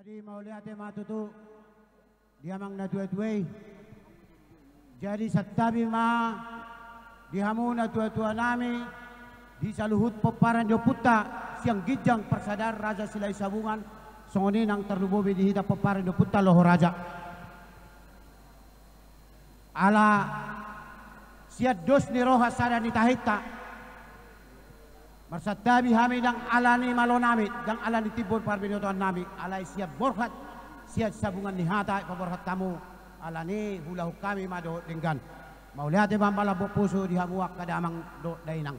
Jadi mau lihat matutu dia mang na dua-duai. Jadi satabi ma dihamu na tua-tua nami di saluhut peparan Joputa siang gijang persadar Raja Silai Sabungan songoni nang terlubobi di hita peparan Joputa loho raja. Ala siat dos ni roha sada ni tahita. Marsatabi hami dang alani malonami dang alani tibur parbinotoan nami alai siat borhat siat sabungan ni hata paborhat tamu alani hulahu kami mado denggan mau lihat bambala pusu dihamuak kadamang do dainang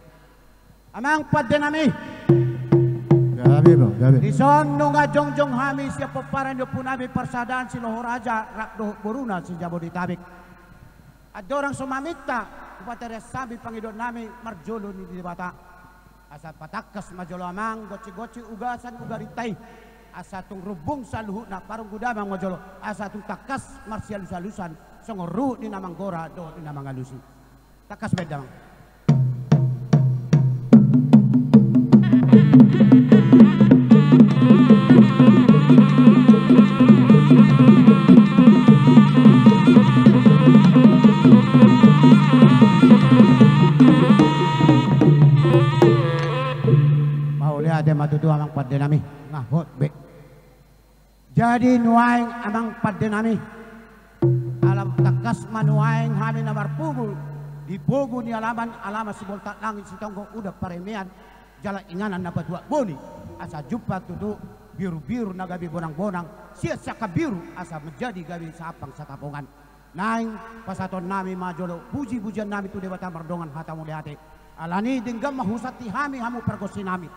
amang paddenami gabi bang gabi dison nunga jongjong hami siap peparan do punami persadaan siloho raja rakdo boruna si Jabodetabek ada orang sumamita kupatera sambil pangidot nami marjolo ni di bata asa patakas majolo amang goci-goci ugasan ugaritai asa tung rubung saluhu na parung gudamang majolo asa tung takas marsialus-alusan songoru di namang gora do di namang alusi takas bedang ada matutu amang paddenami ngahot be jadi nuaing amang paddenami alam takas manuaing hami na marpugu di bogu ni alaman sibol tak langit si tonggo udah paremian jala inganan na batua boni asa jumpa tutu biru-biru na gabi bonang-bonang siat saka biru asa menjadi gabi sapang satapongan naing pasaton nami majolo puji-pujian nami tu dewata mardongan hata muliate alani denggam mahusati hami hamu pergosi nami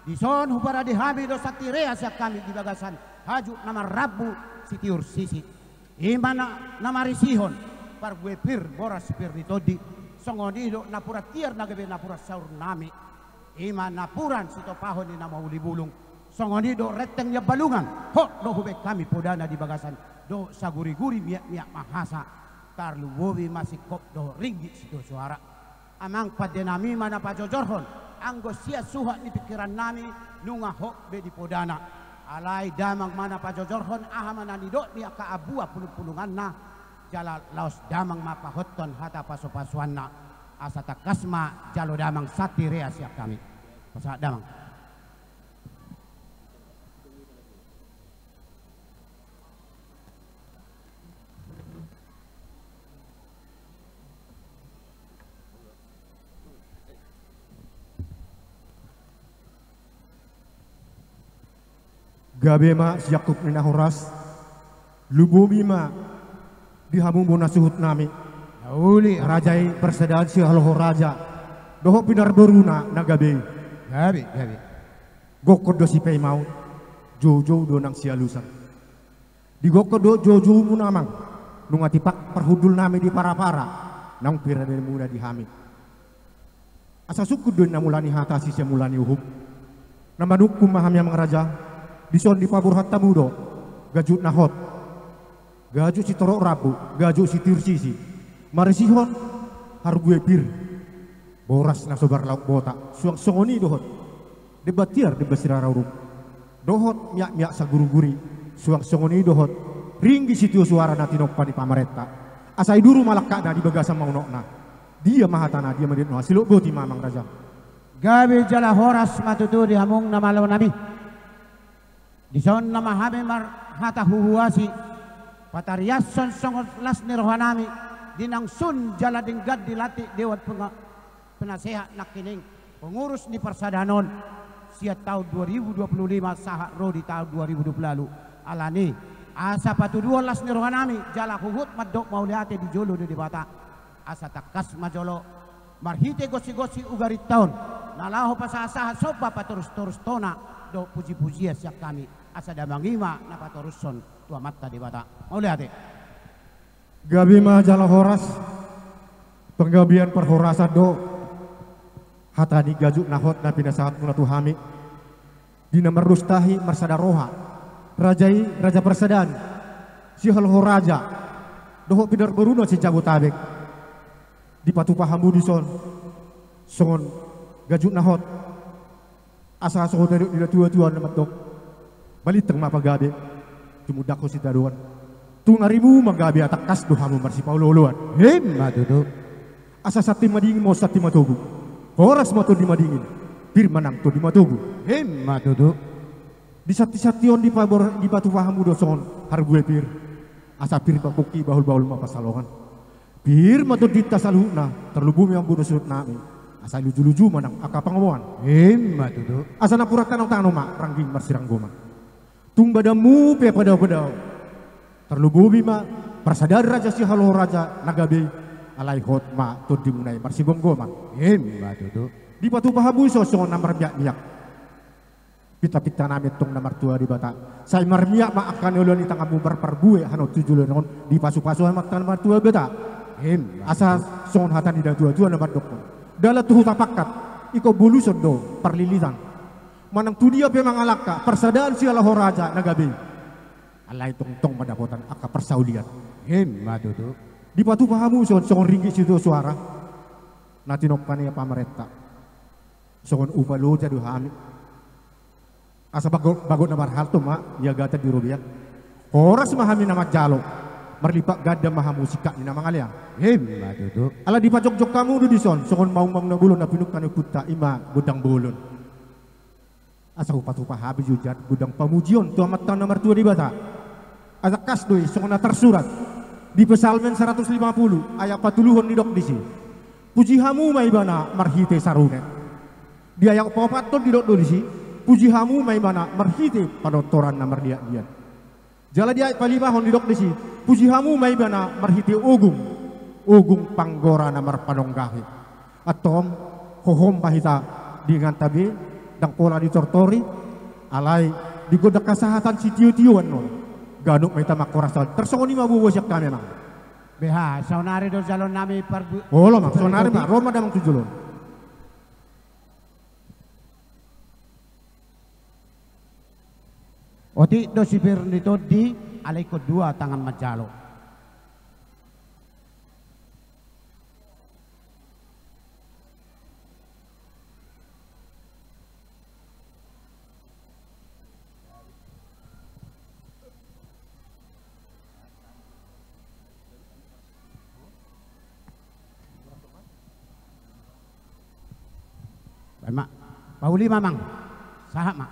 dison hubara dihami do satirea siak kami di bagasan haju nama rabu sitiur sisi imana nama risihon par gue pir boras pir ditodi songoni do napura tiar nagabe napura saur nami ima napuran sito pahon ni nama uli bulung songoni do reteng ya balungan ho do hube kami podana di bagasan do saguri-guri miak-miak mahasa tarlu wobi masih kop do ringgit sito suara amang padenami mana pajojorhon anggo sia suha ni pikiran nami nunga hok be di podana alai damang mana pajojorhon ahamana ni dok ni aka abua pulung-pulungan na jala laos damang mapa hoton hata paso-pasuan na asata kasma jalo damang satirea siap kami pasak damang gabe ma Yakub nina horas lubobi ma dihamung bona suhut nami uli rajai persedaan si haloho raja doho pinar beruna na gabe gabe gokor do si pei mau jojo do nang sialusan di gokor do jojo munamang nunga tipak perhudul nami di para-para nang pira dari muda di hami asa suku do namulani hata si semulani uhum nama nukum maham yang raja dison di pabur hatta mudo gajut nahot gajut si torok rabu gajut si tirsisi marisihon har gue pir boras na sobar lauk bota suang songoni dohot debatiar de basirara uruk dohot miak-miak sa guru-guri suang songoni dohot ringgi si tio suara na tinokpa di pamaretta asai duru malakka na di bagasan maunokna dia mahatana dia medit no hasilok boti mamang raja gabi jala horas matutu dihamung na malaw nabi dison nama hame mar hata huhuasi patariason songot las ni rohanami dinang sun jala denggad dilatih dewan penasehat nakining pengurus di persadanon siat tahun 2025 sahak ro di tahun 2020 lalu alani asa patu dua las ni rohanami jala huhut madok mauliate di jolo di bata asa takas majolo marhite gosi-gosi ugarit tahun nalaho pasasa soba paturus-turus tona do puji-puji siap kami asa damangima napa toruson tua mata di bata mau lihat gabi ma jala horas penggabian perhorasan do hata di gajuk nahot na pinasahat mula tuhami dina merustahi marsada roha raja persadaan si halho raja doho pidar beruna si Jabodetabek di patu pahamu dison songon gajuk nahot asa soho dari tua-tua na matok balitang mapagabi tumudak ko si Daduan. Tungarimu magabi atakas dohamu marsi paululuan. Matutu. Asa sa timadingin mo sa timatugu. Horas mo to di madingin. Pirmanang to di matugu. Matutu. Di sati-sation di pabor di batu pahamu doson hargue pir. Asa pir pabuki bahul-bahul mapasalongan. Pir matut di tasaluna terlubumi ang bunusut nami. Asa luju-luju manang akapangawan. Matutu. Asa napurakan ang tanong ma rangging marsirang goma. Tung badamu pe padaw-padaw. Terlubumi ma prasadar raja si halo raja nagabe alai hot ma to dimunai marsibong goma. Matutu. Di batu pahamu sosong namar biak-biak. Pita-pita namin tong namar tua di bata. Say marmiak ma akan ulun itang amu berperbue hano tujuh lenon di pasu-pasu hamak namar tua beta. Asa son hatan di tua-tua namar dokon. Dala tuhu tapakat iko bulu sodo perlilitan. Manang tu dia pe mangalaka persadaan si halo raja nagabe. Alai tong madapotan aka persaulian. Matutu. Di batu pahamu son ringgi situ suara. Natinok kania pamerenta. Son upalo jadu hami. Asa bagot na marhalto ma ya gata di rubiak. Horas mahami na majalo. Marlipak gada mahamusika ni na mangaliang. Matutu. Ala di pajok-jok kamu do dison. Son maung-maung na bulon na pinuk kanu kuta ima budang bulon. Asa upat-upa habis jujat budang pamujion tu amat tahun nomor 2 di bata. Asa kasdoi son na tersurat. Di Pesalmen 150 ayat 40 di dok disi. Pujihamu maibana marhite sarune. Di ayat 4 di dok disi. Pujihamu maibana marhite panotoran na marliat-liat. Jala di ayat 5 di dok disi. Pujihamu maibana marhite ogung. Ogung panggora na marpanonggahi. Atom hohom bahita dengan tabi dang pola di tortori alai di godak kasahatan si tiu-tiuan non. Ganuk may tamak korasan. Tersongoni mabubuasyak kami mang. Beha, saunari do jalon nami perbu. Oh lo mang, saunari mang. Roma damang tujulon. Oti do sipir nito di alay ko dua tangan majalo. Mak, pauli mamang, sahak mak.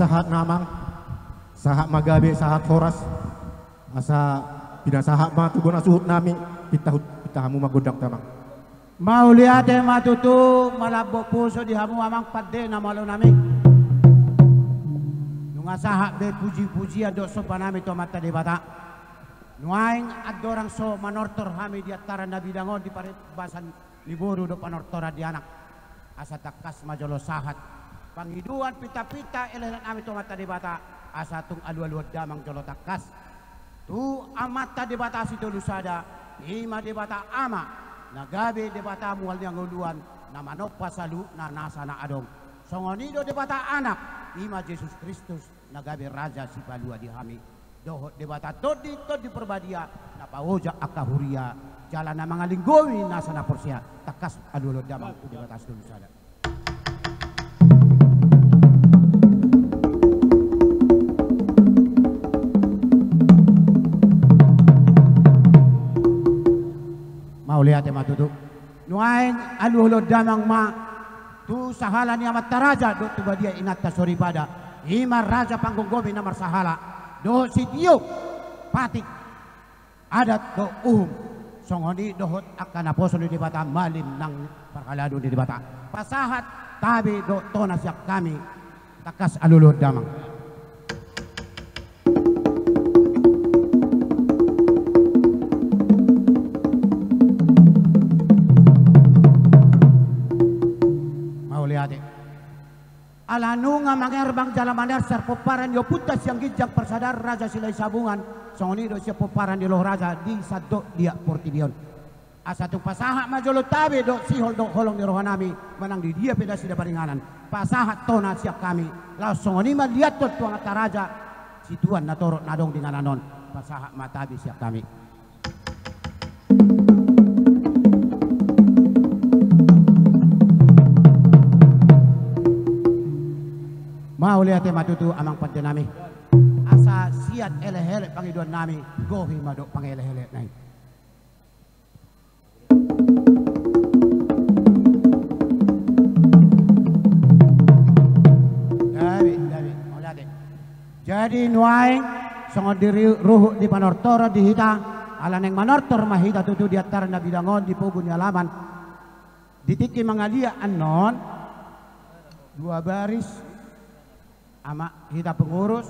sahat namang sahat magabe sahat horas asa pinasahat matugon asuhut nami pitahamu magodang tamang mauliate matutu malabo puso di hamu amang padde na malo nami nung asaha be puji-puji ado so panami to mata di bata nuaing adorang so manortor hami di atara nabidangon di paribasan liburu do panortora di anak asa takas majolo sahat panghiduan pita-pita elehan ami to mata di bata asa tung alu-alu damang jolo takas tu amata di bata si lusada ima di bata ama nagabe di bata mual yang nguluan na manok pasalu na nasa na adong songonido di bata anak ima Yesus Kristus nagabe raja si balua di hami dohot di bata todi perbadia na pawoja akahuria jalan na mga linggowi nasa na porsia takas alu-alu damang di bata si lusada. Maulihat matutu nuain aluhulod damang ma tu sahala ni amat taraja do tu badia inat tasori pada ima raja panggogomi namar sahala do si dio patik adat do songoni dohot akan aposol di bata malim nang perkalado di bata pasahat tabi do tonas yak kami takas aluhulod damang alanu nga mangerbang jalamaner serpoparan yo putas yang gijak persadar raja silai sabungan songoni do siya poparan di loh raja di sado dia portibion asatu pasaha majolo tabe do sihol do holong di rohanami manang di dia peda sida paringanan pasaha tona siap kami laos songoni malihat to tuang raja situan na torok nadong dengan anon pasaha matabi siap kami maulihat matutu amang padde nami asa siat ele-hele pangiduan nami gohi madok pangele-hele nai David maulihat jadi nuai songo diri ruh di panortora di hita ala neng manortor mahita tutu di atar nabidangon di pugun alaman ditiki mangalia anon dua baris ama kita pengurus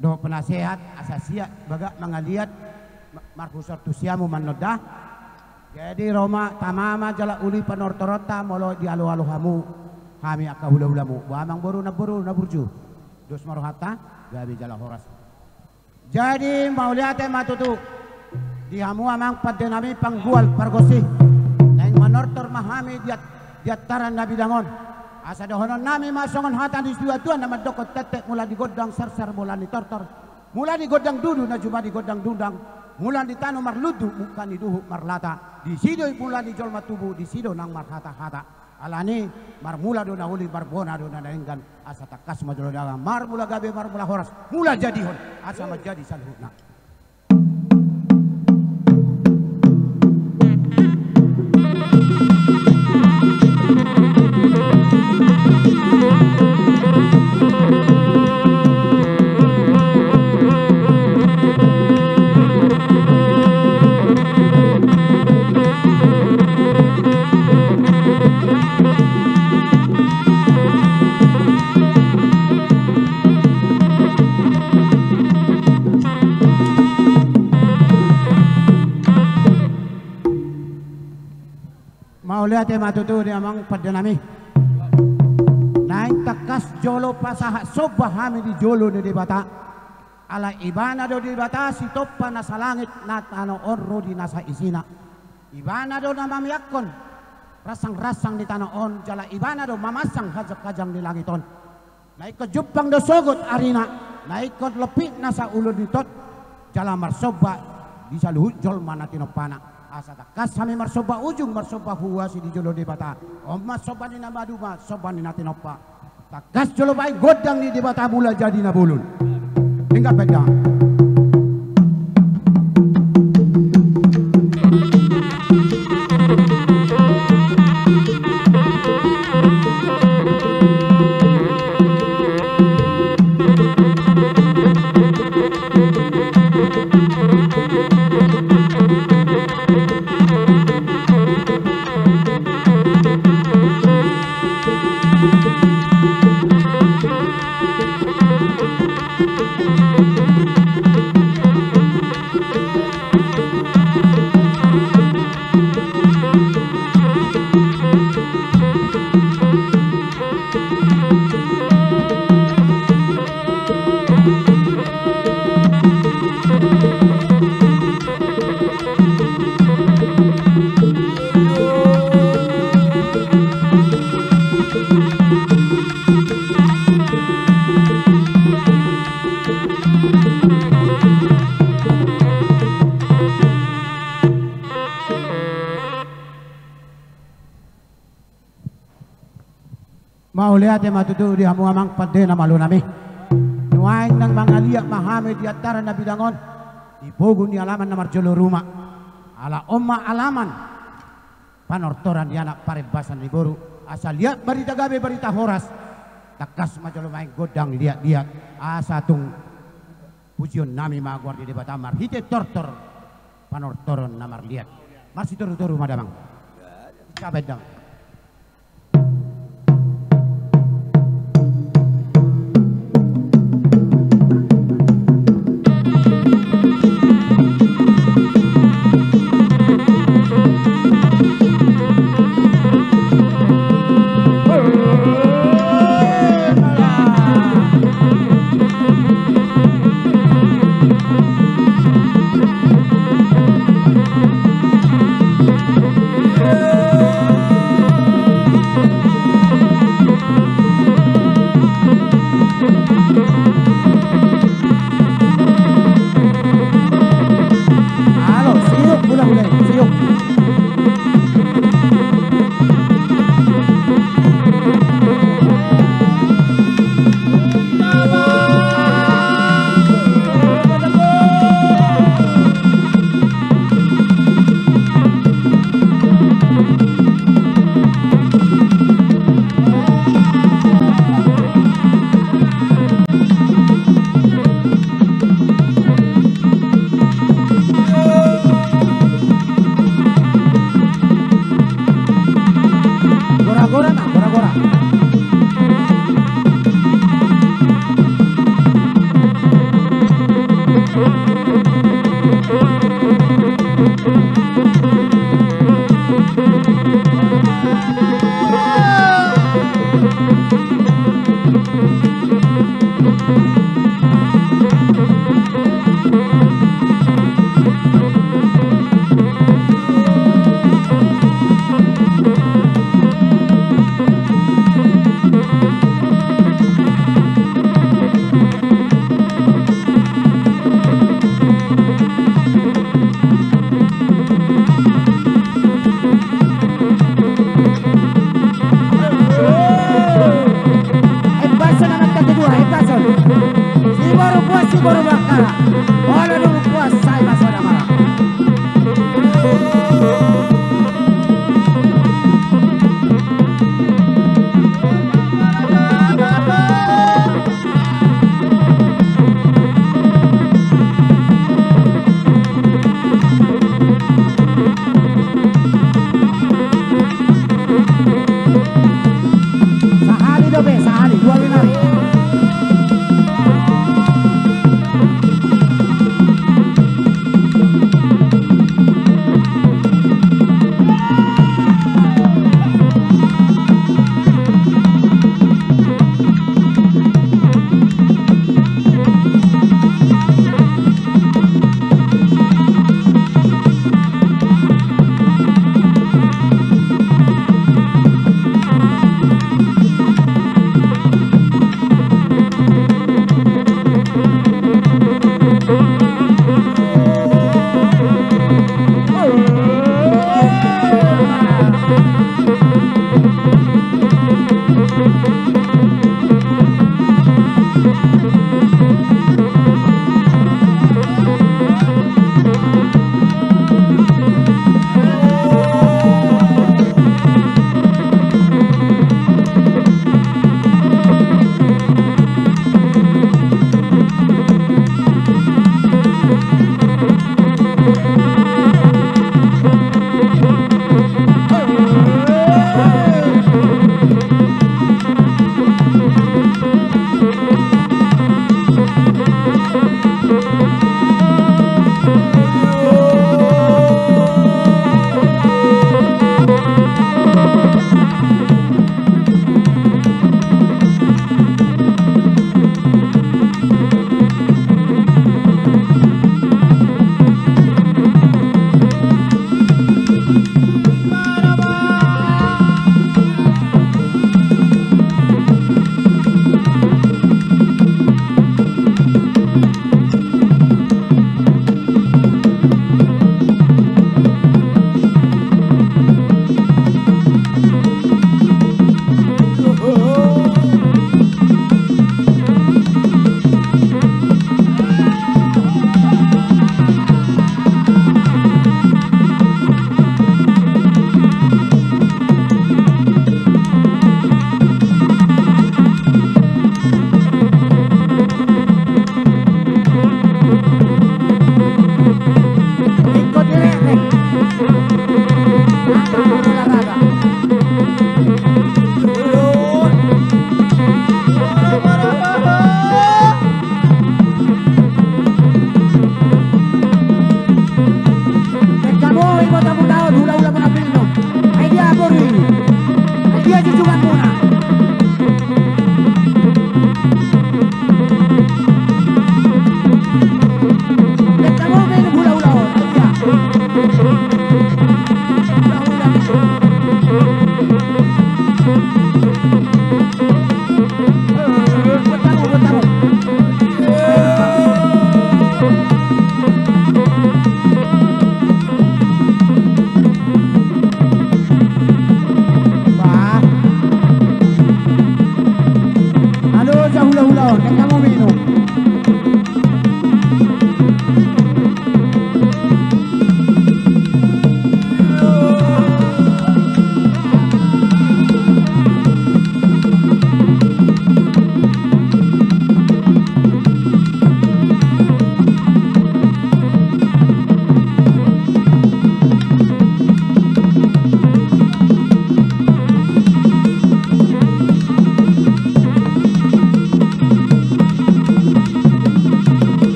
do penasehat asasia baga mangaliat Markus Artusiamu manodah jadi Roma tamama jala uli panortorota molo di alu-alu hamu kami akahula-hulamu amang boru na burju dos marohata gabi jala horas jadi mauliate matutu di hamu amang padde nami panggual pargosi nang manortor mahami diataran nabidangon asa dohonon nami masongon hatan di dua tuan nama dokot tetek mula digodang ser mula di tortor mula digodang dudu na cuma digodang dundang mula di tanu marludu bukan di duhu marlata di sido mula di jolma tubuh di sido nang marhata-hata alani marmula do nauli marbona do nanenggan asa takas majolo dalam marmula gabe marmula horas mula jadi hon asa majadi salhutna maulihat matutu di amang padde nami naik takas jolo pasaha sobah hami di jolo di bata ala ibana do di bata si topa nasa langit natano onro di nasa isina ibana do na mamiyakon rasang-rasang di tanah on jala ibana do mamasang kajang di langiton naik ke Jepang do sogot arina naik ke lepik nasa ulo di tot jala marsoba di saluhut jol mana tinopana asa takas kami marsoba ujung marsoba huasi di jolo di bata marsoba ni namaduma soba ni natinopa takas jolo baik godang ni di bata mula jadi nabulun tinggal pegang Mau lihat ya matutu di hamu amang pade na malu nami. Nuaing ng mga liyak mahame di atara na bidangon. Ipogun ni alaman na marjolo rumah. Ala omma alaman. Panortoran di anak parebasan ni guru. Asal lihat berita gabe berita horas. Takas majolo maing godang lihat-lihat. Asa tung pujion nami magwar di debat amar. Hite tortor. Panortoran namar lihat. Masih turu-turu madamang. Cabedang.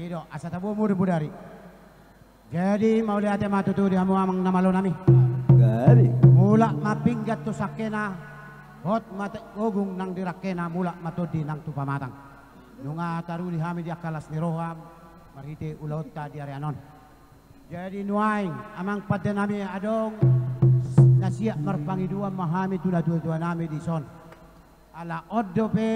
do asa tabu muda budari. Jadi mau lihat matutu di hamu amang namalo nami. Gari. Mula mapinggat tu sakena, hot mate ogung nang dirakena mula matodi nang tu pamatang. Nunga taruli hami di akalas ni roham, marhite ulaut ta di areanon. Jadi nuaing amang pada nami adong nasiak marpangi dua mahami tu dua nami di son. Ala oddo pe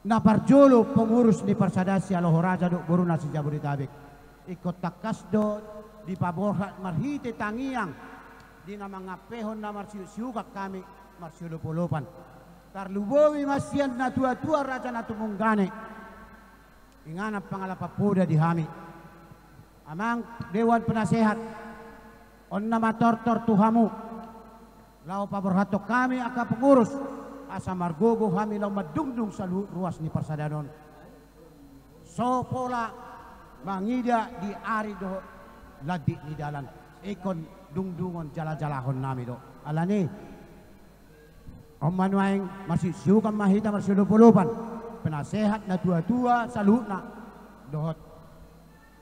naparjolo pengurus ni Parsadasi Alohoraja do buruna si Jabodetabek. Ikut takas do di paborhat marhite tangiang di nama ngapehon na marsiusukak kami marsiulupulupan. Tarlubowi masian na tua-tua raja na tumunggane. Inganap pangalapapuda di hami. Amang Dewan Penasehat on na matortor tuhamu. Lau paborhato kami aka pengurus asa margogo hami lau madungdung sa ruas ni Parsadanon. So pola mangida di ari do ladi ni dalan ikon dungdungon jala-jalahon nami do alani om manuaing masih siukan mahita marsilupulupan penasehat na tua-tua salutna dohot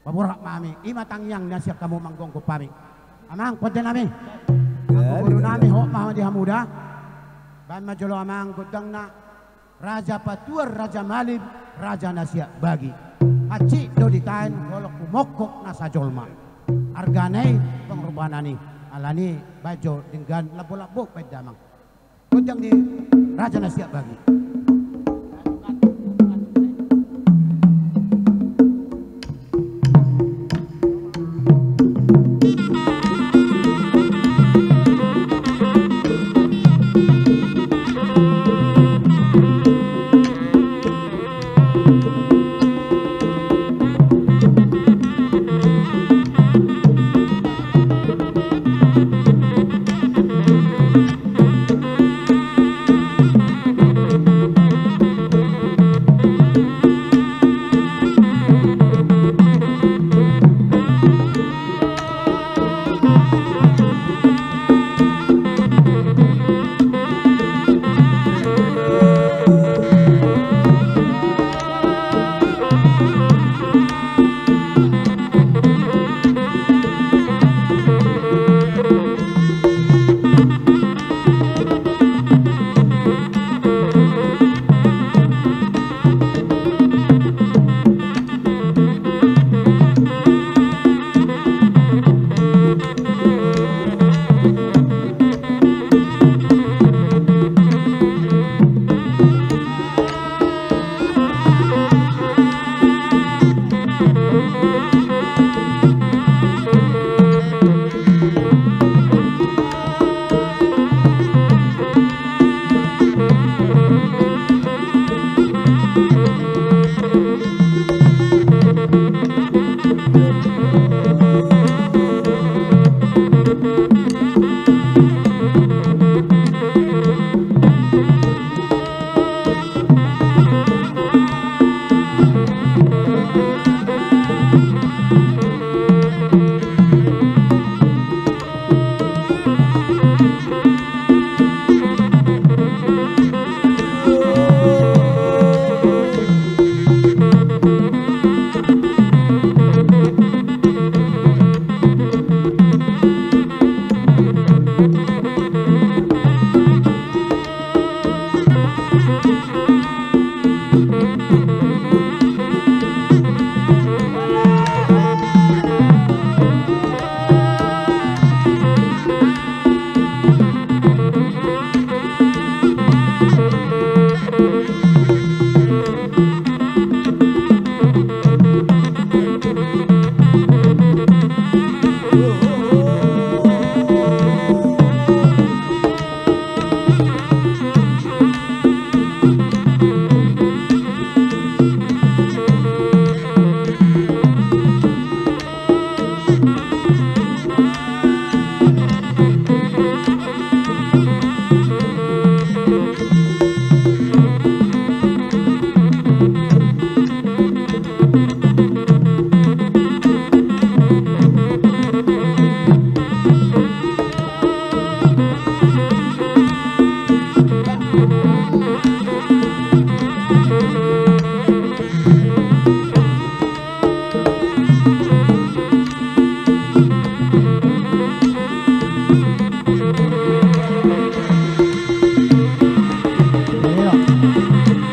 paborak mami imatang yang nasiak kamu manggong ko pami amang kote nami guru nami ho maho di hamuda ban majolo amang gudang na Raja Patuar Raja Malib Raja Nasiak bagi haji do ditain kalau kumokok nasa jolma arganai pengorbanani alani bajo dengan labu-labu pedamang kujang di Raja Nasiak bagi.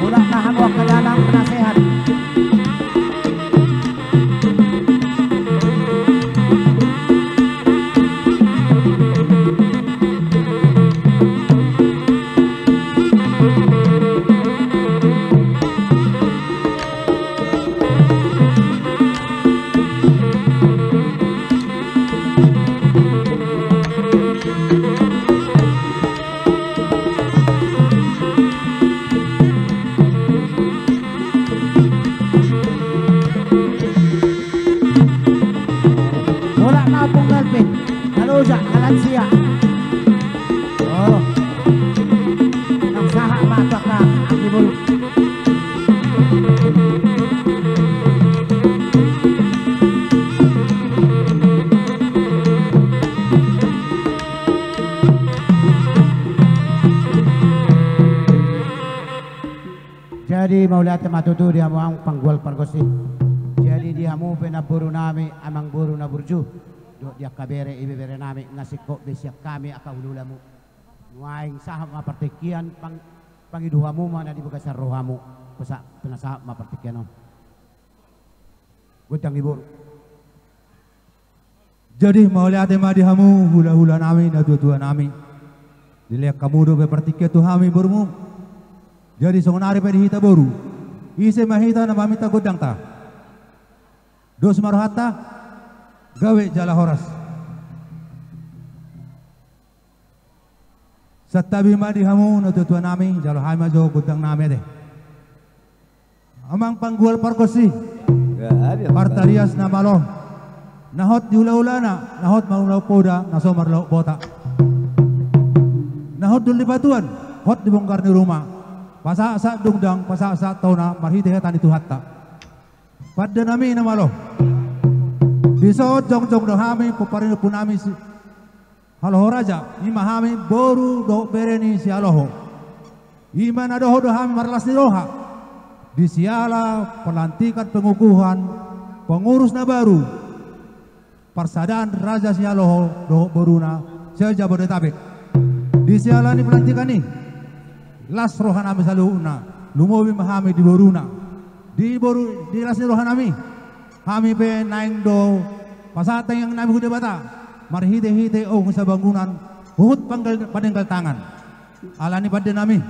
Mula kahamwa kadalang penasehat. Siya. Oh. Nagsaha mata ka ang libol. Jadi maulati matutu dia mo ang panggwal pargosi. Jadi dia mo pinaburo nami amang buro na burju. Dia kabere ibebere nami ngasiko besiak kami akahulula mo nuaing sahab mapartikian pangiduha mo mana di bagasar rohamu kusa pinasahab mapartikian gudang ibur. Jadi maulati madihamu hula-hula nami na tua nami dilihat kamu do bepartikian tu hami burmu. Jadi songonari pedihita boru ise mahita na mamita gudang ta dos marohata gawe jala horas satabi madi hamu no tutua nami jalo hama jo gudang nami deh amang panggual parkosi partarias na malo nahot di ula-ula nahot maulaw poda nasomar law bota nahot dun di batuan hot di bongkar ni rumah pasa-asa dungdang pasa-asa tauna marhitehetan itu hatta pada nami na malo Bisot jong-jong do hami puparino punami si Haloho Raja ima hami boru do bereni si Haloho ima na doho do hami marlas ni roha di siala pelantikan pengukuhan pengurus na baru parsadaan Raja si Haloho do boruna seja Bodetabek di siala ni pelantikan ni las roha nami saluna lumowi mahami di boruna di las ni roha nami kami pe naing do pasatang yang nami huda bata marhite-hite sa bangunan uhut panenggal tangan alani pada nami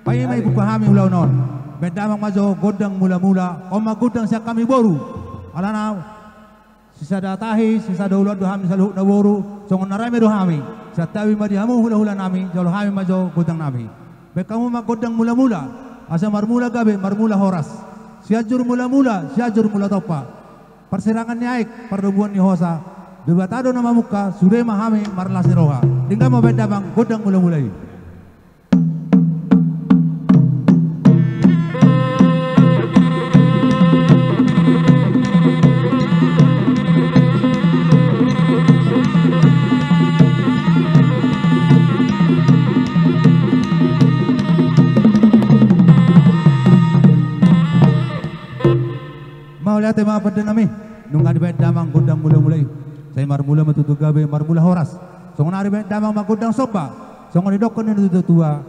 paye may pupahami ulaw non bedamang majo godang mula-mula o magudang siya kami boru alana sisa datahi sisa daulad do hami saluhut na boru songon narami do hami sa tawi madihamu hula-hula nami jalo hami majo godang nami be kamu magodang mula-mula asa marmula gabe marmula horas siajur mula-mula siajur mula topa persirangan ni aik perdubuan ni hosa debatado nama muka sudah mahami marlas roha tinggal mau beda bang godang mula-mulai mau lihat tema pada nami nung ada bed damang godang mula-mulai saya marmula matutu gabe marmula horas songon ada bed damang magodang soba songon didokon ni tua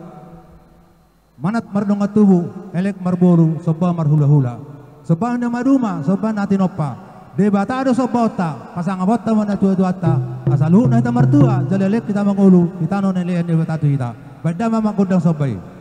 manat mardong tubu elek marboru soba marhula-hula soba na maduma soba natinopa debata ada soba ota pasang abota mana tua-tuata asalu na kita martua jalelek kita mangulu kita non elian debata tu kita bed damang magodang sobai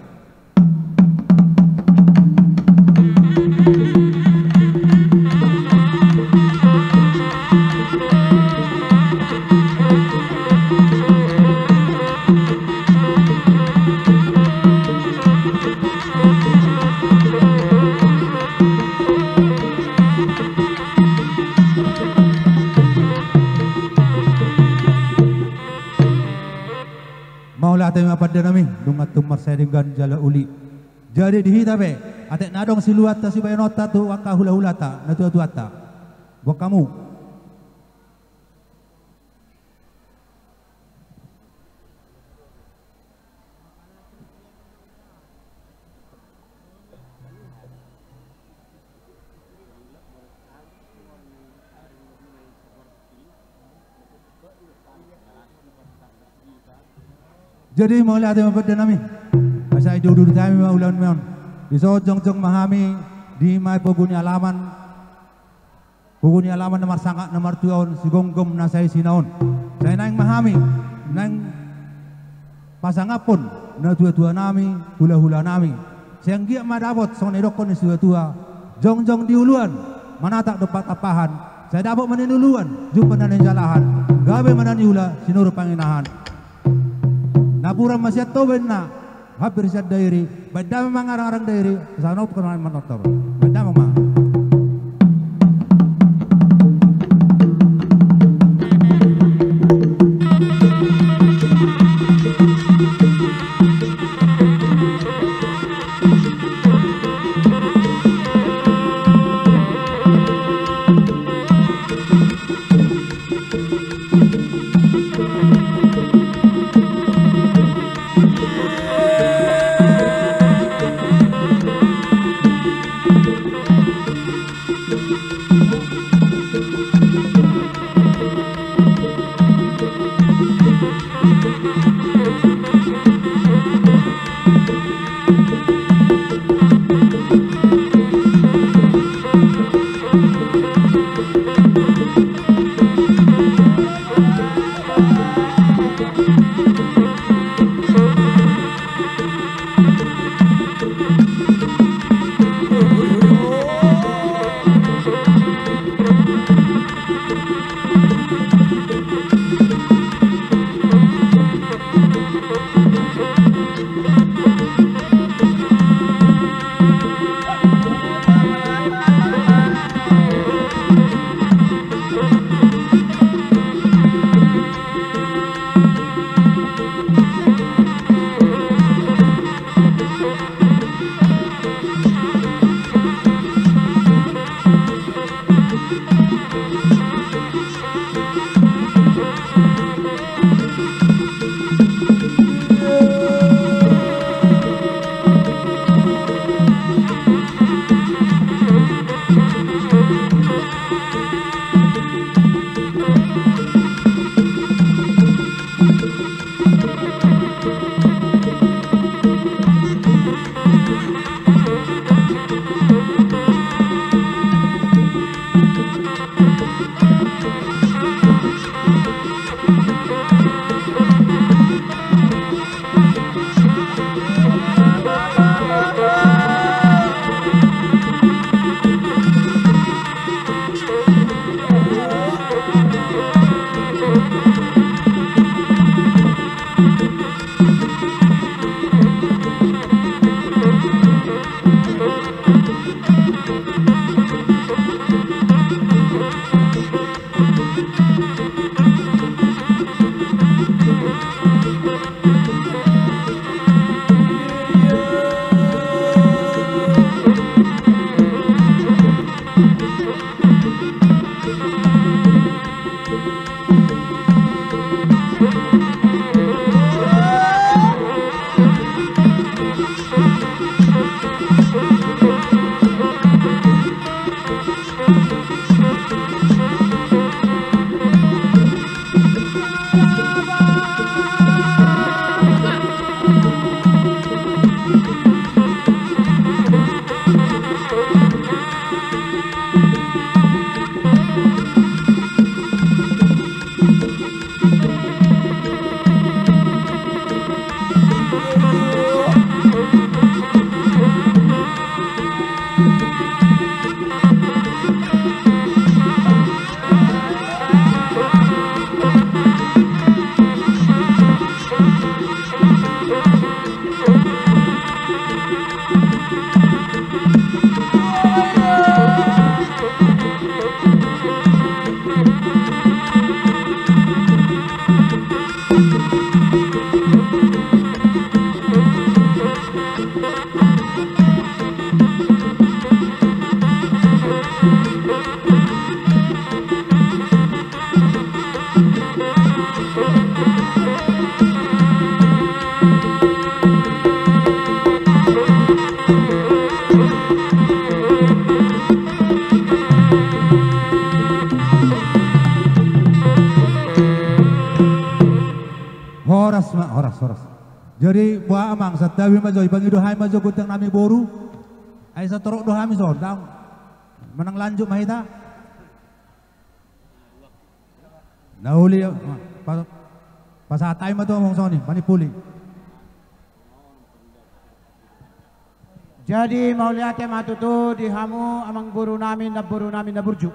pada nami dungat tumar sedinggan jala uli jadi dihita be atek nadong siluata si bayanota tu waka hula-hulata na tua-tuata buat kamu jadi mau lihat apa pada nami Asa idu kami ulan meon. Di so jong mahami di mai poguni alaman nomor sangat nomor tuon si gonggom na saya sinaon. Saya nang mahami nang pasangapon na tua nami hula nami. Siang dia madabot song nedokon ni tua jong diuluan manatak dapat apahan. Saya dapat menenuluan jumpa dan jalahan. Gabe mananiula sinuru panginahan. Napura masyat toben na hampir siat dairi. Bada memang arang-arang dairi. Sanop kenal manotor. Bada memang. Horas. Jadi buah amang satawi majo ibang idohay majo gutang nami boru. Ay sa torok dohami son tang menang lanjut mahita. Nahuli pasatay mo to mong soni manipuli. Jadi mauliate matutu di hamu amang buru namin na burju.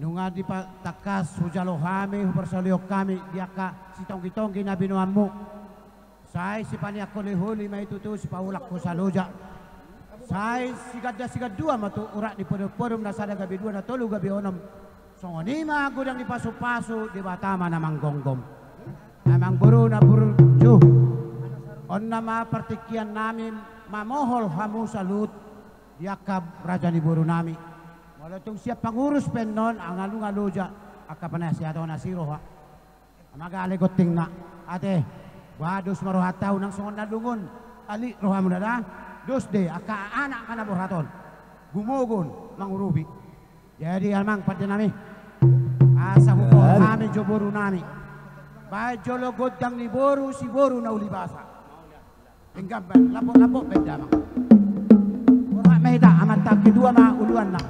Nunga di takas hujalo kami hubersalio kami diaka si tonggi-tonggi na binuamu. Say si paniak ko lihuli may tutu si paulak ko sa loja. Say sigad dua matu urak di podom na sada gabi dua na tolu gabi onom. Songonima gudang di pasu-pasu di batama namang gonggom. Namang buru na burju. On nama pertikian namin mamohol hamu salut diakab raja ni buru nami. Walau siap pengurus penon ang alung-aluja akapanay siya daw nasiro ha. Amagali goting na ate wados marohataw nang sungon na lungon ali roha mo na da dos de aka anak ka na borhaton gumugon mangurubi. Jadi amang pati nami asa hukom kami jo buru nami bae jolo godang ni boru si boru na ulibasa. Enggak lapok-lapok beda mak. Orang meda amat tak kedua mah uluan nak.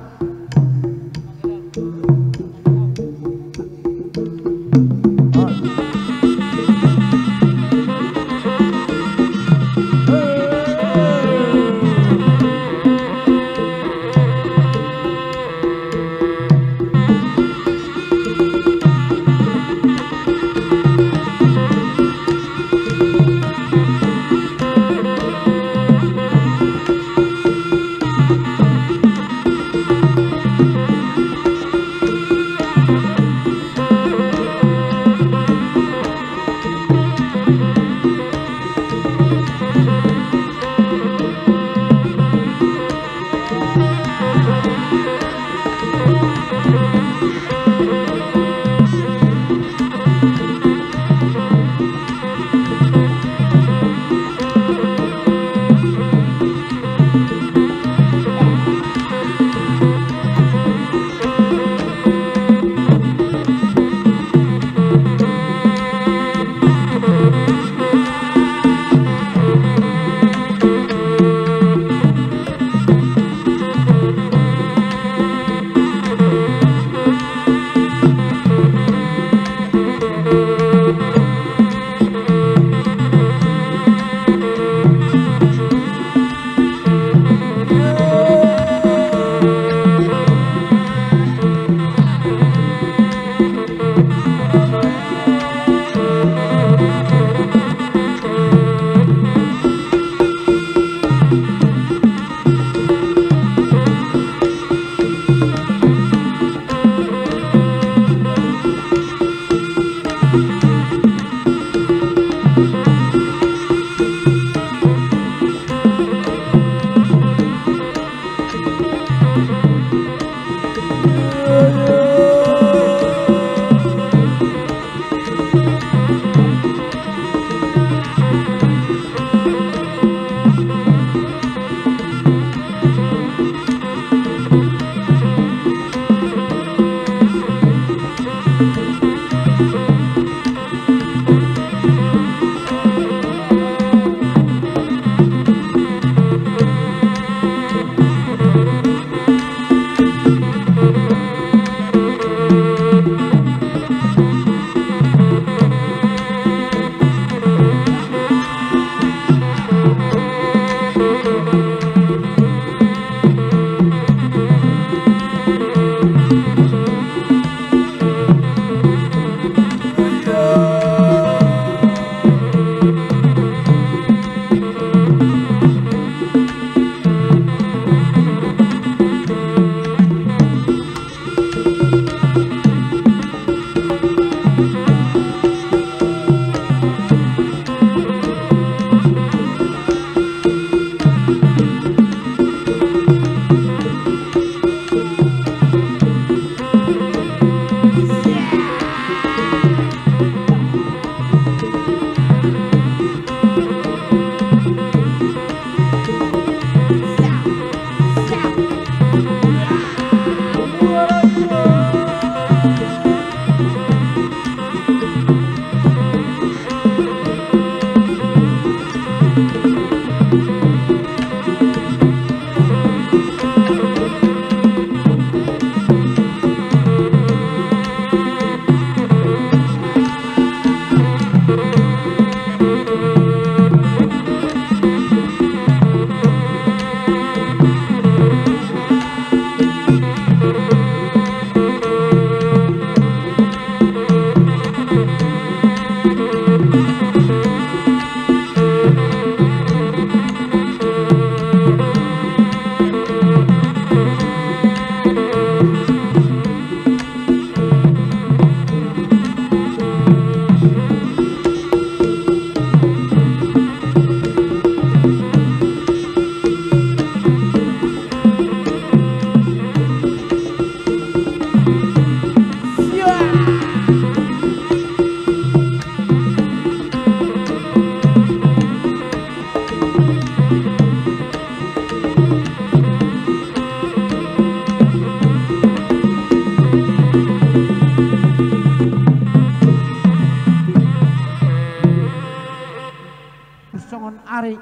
matahari,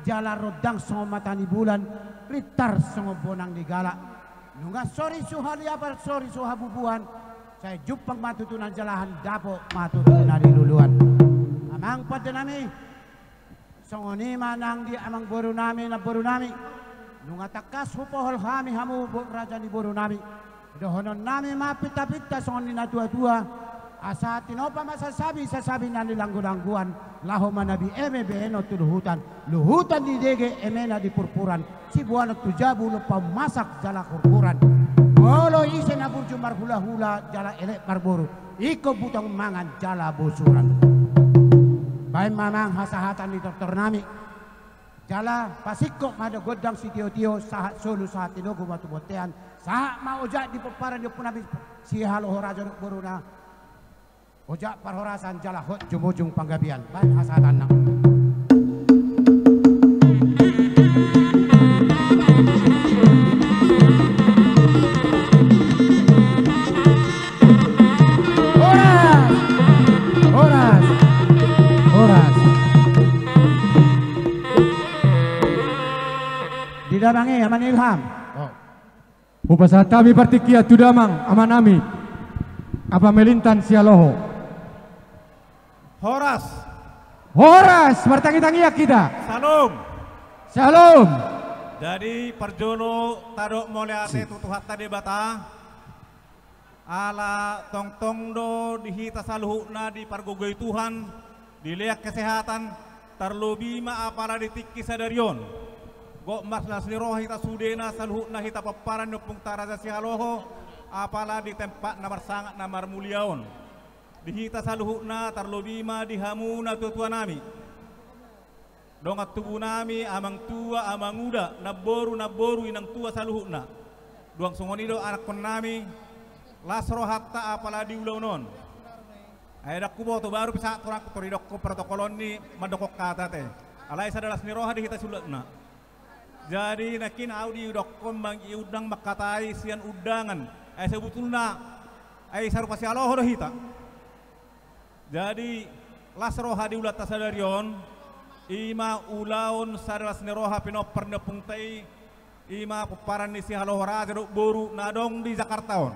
jala rodang songo matani bulan, litar songo bonang digala. Nunga sori suhali apa sori suhabubuan, saya jupang matutunan jalahan dapo matutunan di luluan. Amang pada nami, songo ni manang di amang boru nami na boru nami. Nunga takas hupohol kami hamu raja di boru nami. Dohonon nami mapita-pita songo ni na tua-tua. Asa tinopa masasabi na nilang gulangguan laho manabi eme beeno tuluhutan luhutan di dege emena di purpuran si buana tujabu lupa masak jala kurkuran molo ise na burju marhula-hula jala elek marburu iko butang mangan jala busuran bain mamang hasahatan di dokter nami jala pasiko mada godang si tio-tio sahat solu sahat tinogo batu botean sahat maujak di peparan di punabi si halo raja boruna ojak parhorasan jala hot jumujung panggabian baik hasatan nang horas didamangi aman ilham Upasat kami partikia tudamang amanami apa melintan sialoho Horas bertangi-tangi ya kita. Salam. Jadi perjolo tadok moleate tutuhat tadi bata ala tong do dihita saluhuna di pargogoy Tuhan dilihat kesehatan terlebih ma apala ditikki sadarion gok mas lasniro hita sudena saluhuna hita paparan nupung taraza sialoho apala di tempat namar sangat namar muliaon dihita saluhuna tarlobima dihamuna tutua nami dongat tubuh nami amang tua amang muda naboru inang tua saluhuna duang songonido anak kon nami lasro hatta apala diulau non ay dakku boto baru bisa kurang koridokko protokolon ni madokok kata teh alai sadalas niroha dihita sulatna jadi nakin audi dokkom bang iudang makatai sian udangan ay sebetulna ay sarupasi aloho hita jadi lasroha di ulat tasadarion ima ulaun sadalas neroha pinoper nepung tei ima peparan ni si halohora jeruk boru nadong di Jakarta on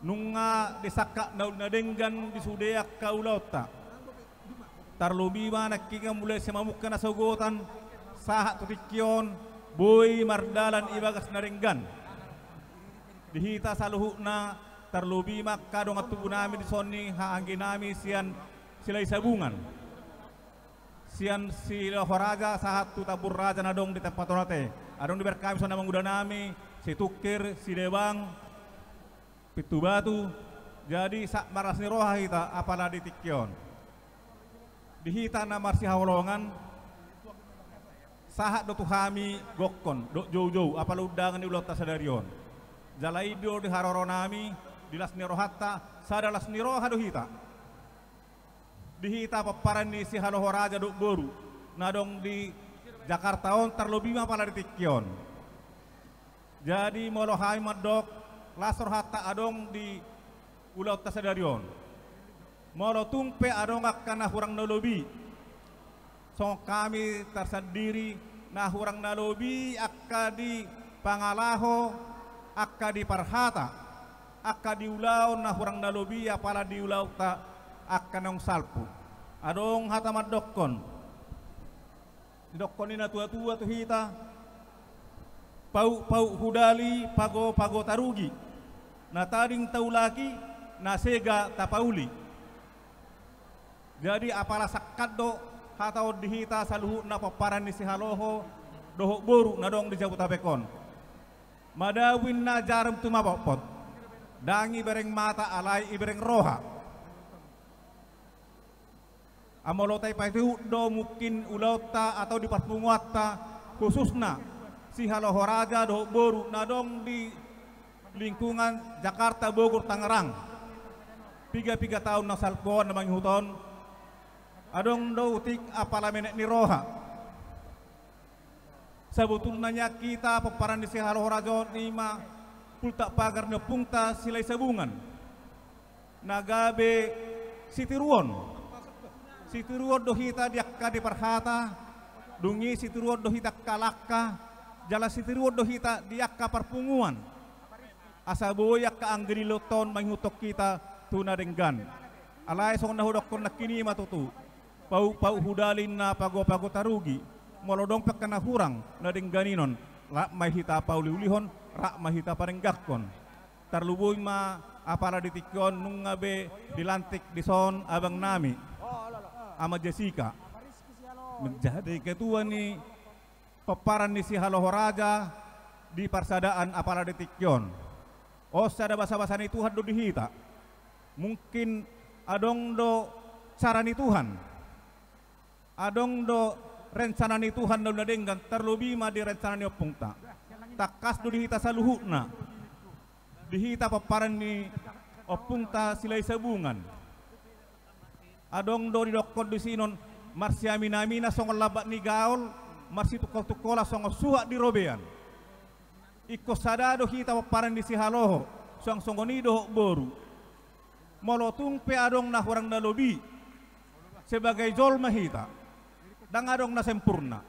nunga disakak nadenggan di sudeak kaulauta tarlobi mana kinga mulai semamukkan nasogotan sahat tutikion boy mardalan ibagas narenggan dihita saluhuna terlebih maka dong tubuh nami di soni haanggi nami sian silai sabungan sian sila horaja sahat tu tabur raja nadong di tempat orate adong di berkami sona manguda nami si tukir si dewang pitu batu jadi sak maras ni roha hita apalah di tikyon dihita namar si hawlongan sahat do tuhami gokkon do jauh-jauh apalah udangan di ulat tasadarion jalai do di haroro nami dilas nirohatta sadalas niroha dohita dihita paparan ni si haloho raja do boru nadong di Jakarta on terlebih ma pala ditikyon jadi molohai madok lasor hatta adong di ulau tasadarion molo tumpe adong akan hurang nalobi so kami tersendiri nah hurang nalobi akka di pangalaho akka di parhata akka diulau na hurang nalobi apala diulau ta akka nong salpu adong hatamat dokkon dokkon ina tua-tua tu hita pau hudali pago tarugi na tading taulaki na sega tapauli jadi apala sakado hatau dihita saluhu na paparan ni si haloho doho boru na dong di Jabotabekon madawin na jarum tumabopot dangi bereng mata alai ibereng roha amolotai paitu do mungkin ulauta atau di pasmunguata khususna si haloho raja do boru nadong di lingkungan Jakarta Bogor Tangerang 3 tahun na salpon na manghuton adong do utik apala menek ni roha sebetulnya kita peparan di si haloho raja nima pulta pagar na pungta silay sabungan nagabe sitiruon situruod do hita diakka di parhata, dungi situruod do hita kalakka, jala situruod do hita diakka parpunguan. Asa boyak ka ang giniloton manghutok kita tuna denggan. Alay song nahudok kon nakini matutu. Pau hudalin na pago tarugi. Molodong pek kana hurang na dengganinon. Rak mahita pauliulihon, rak mahita parenggakon. Tarluboy ma apara ditikon nung ngabe dilantik dison abang nami. Ama Jessica. Menjadi ketua ni peparan ni si Halohoraja di parsadaan apara ditikon. O sada basa-basa ni Tuhan do dihita. Mungkin adong do cara ni Tuhan. Adong do rencana ni Tuhan do nadenggan terlebih ma di rencana ni opungta. Takas do dihita saluhutna. Dihita paparan ni opungta silai sabungan. Adong do didokod di sinon marsiamina-mina songol labat ni gaul, marsi tukol-tukola songol suak di robean. Iko sadado hita paparan di si Haloho, suang songonido boru. Molotung pe adong na hurang na lobi sebagai jol mahita. Dang adong na sempurna.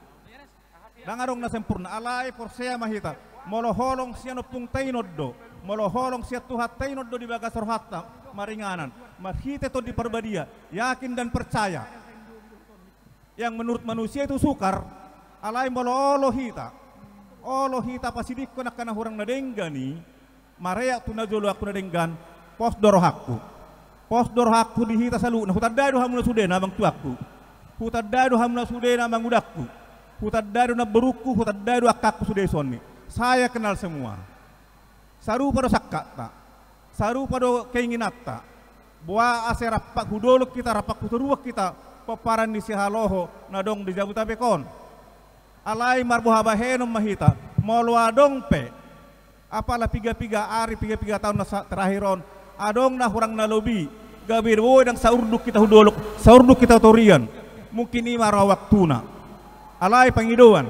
Dang adong na sempurna. Alay por saya mahita. Moloholong siya no pung tainoddo. Moloholong siya tuhat tainoddo di bagas rohatta maringanan. Marhite to di perbadia. Yakin dan percaya. Yang menurut manusia itu sukar. Alay mololo hita. Olo hita pasidik ko nakana hurang nadenggani. Mareya tunajolo aku nadenggan. Pos dorohakku. Pos dorohakku di hita salu. Nah hutadado hamuna sude na bang tuakku. Hutadado hamuna sude na bang udakku. Hutadado na beruku. Hutadado akakku sude sonni. Saya kenal semua. Saru pada sakata. Saru pada keinginata. Buah ase rapak hudoluk kita, rapak kuturuak kita. Paparan di si Haloho nadong di Jabutabekon. Alay marbuha bahenom mahita. Molo adong pe. Apalah piga-piga hari, piga-piga tahun terakhiron. Adong na hurang na lobi. Gabir woy dang saurduk kita hudoluk. Saurduk kita torian. Mungkin ini marah waktuna. Alay pangidoan.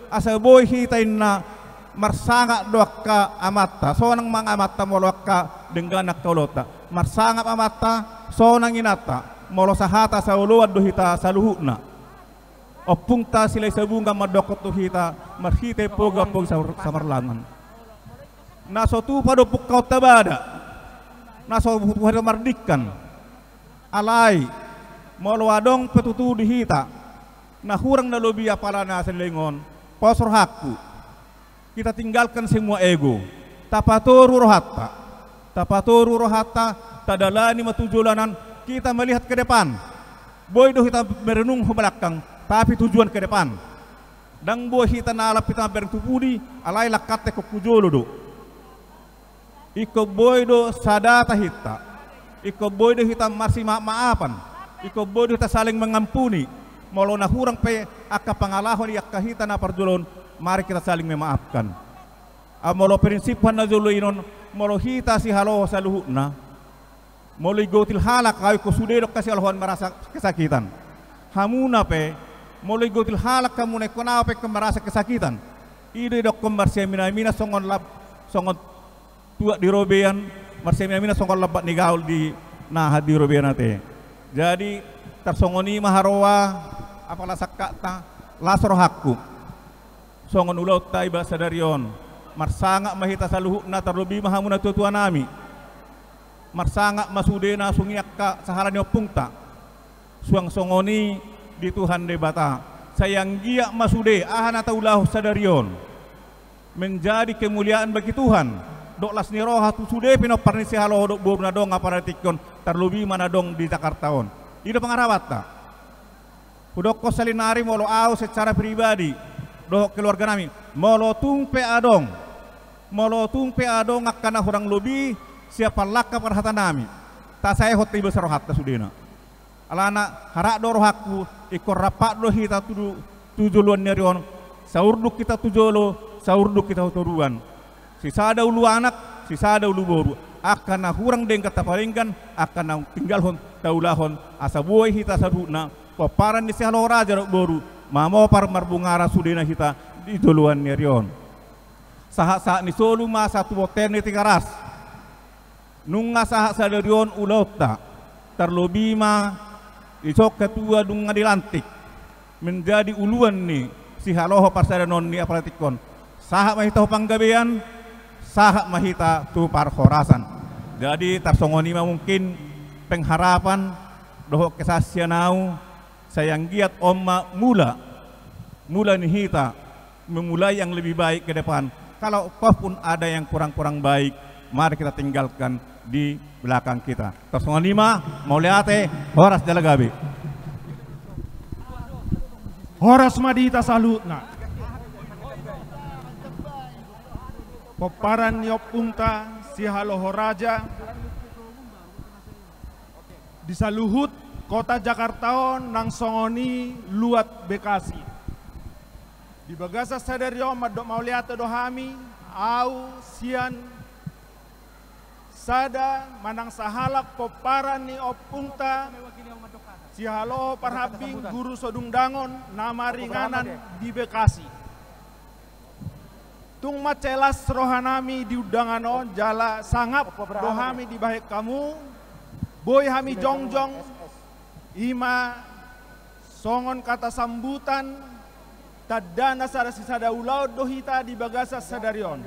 Asa boy hitain na marsanga doak ka amata. So nang mga amata molo ka dengganak kaulota. Marsanga amata. So nang inata. Molo sahata sa uluad do hita sa luhutna. Opungta silay sabunga madokot to hita. Marhite poga pog sa marlangan. Naso tu pado pukaw tabada. Naso butuhado mardikan. Alay. Molo adong petutu di hita. Nahurang na lobi apala na sa lingon. Posor hakku. Kita tinggalkan semua ego. Tapatoru rohata. Tapatoru rohata. Tadalani matujulanan. Kita melihat ke depan. Boy do kita merenung ke belakang. Tapi tujuan ke depan. Dang boy kita nalap kita bertupudi. Alay lakate ko kujolo do. Iko boy do sadata hita. Iko boy do kita masih maafan. Iko boy do kita saling mengampuni. Molo na hurang pe akka pangalahon yakka hita na parjulon. Mari kita saling memaafkan. Molo prinsipan na julo inon. Molo hita si Haloho sa luhutna. Molo igotil halak kayo ko sudedok kasi Alohon merasa kesakitan. Hamuna pe. Molo igotil halak kamu na kunaw pe merasa kesakitan. Idedok ko marsiamina songon lab. Songon tua di robean. Marsiamina songon labat ni gaul di nahad di robean nate. Jadi tersongoni maharoa. Apalah sakata. Lasro hakku. Songon ulot ta iba sadarion. Marsanga mahita sa luhutna terlebih mahamuna tutua nami. Marsanga masude na sungiak ka saharan ni opungta. Suang songoni di Tuhan debata. Sayang giyak masude ahana taulah sadarion. Menjadi kemuliaan bagi Tuhan. Dok las ni roha tu sude pinopar ni si Haloho dok bor na dong apara tikon terlebih mana dong di Jakartaon. Ida pengarawat ta. Udok ko salinari molo au secara pribadi. Doh keluarga nami molo tumpe adong akkana hurang lobi siapa laka perhata nami ta saya hoti besar hatta sudena alana harak do rohakku ikor rapak do hita tujuluan nyarion saurduk kita tujolo saurduk kita turuan sisa ada ulu anak sisa ada ulu boru akkana hurang deng kata palingkan akkana tinggalhon taulahon asa buai hita saruna paparan di si Halohoraja boru mamo par marbungara sudena hita di duluan nyerion. Saha-saha ni solu ma satu boten ni tikaras. Nunga saha sadarion ulota. Terlebih ma isok ketua dunga dilantik menjadi uluan nih si haloho parsadanon ni apalatikon sahak mahita panggabean sahak mahita tu parhorasan. Jadi tarsongoni mungkin pengharapan doho kesasianau sayang giat omma mula nihita memulai yang lebih baik ke depan. Kalau pun ada yang kurang-kurang baik, mari kita tinggalkan di belakang kita. Tarsongoni mau liate horas dalagabe. Horas madita salutna. Peparan Yopunta si Haloho Raja di saluhut kota Jakarta nang songoni luat Bekasi. Di bagasa sadario madok mauliata dohami au sian sada manang sahalak peparan ni Opunta si Haloho Parhabing Guru Sodung Dangon nama ringanan di Bekasi. Tung macelas rohanami di udangano jala sangap rohami di bahek kamu boy hami jongjong ima songon kata sambutan tadana sada sisada ulau dohita di bagasa sadarion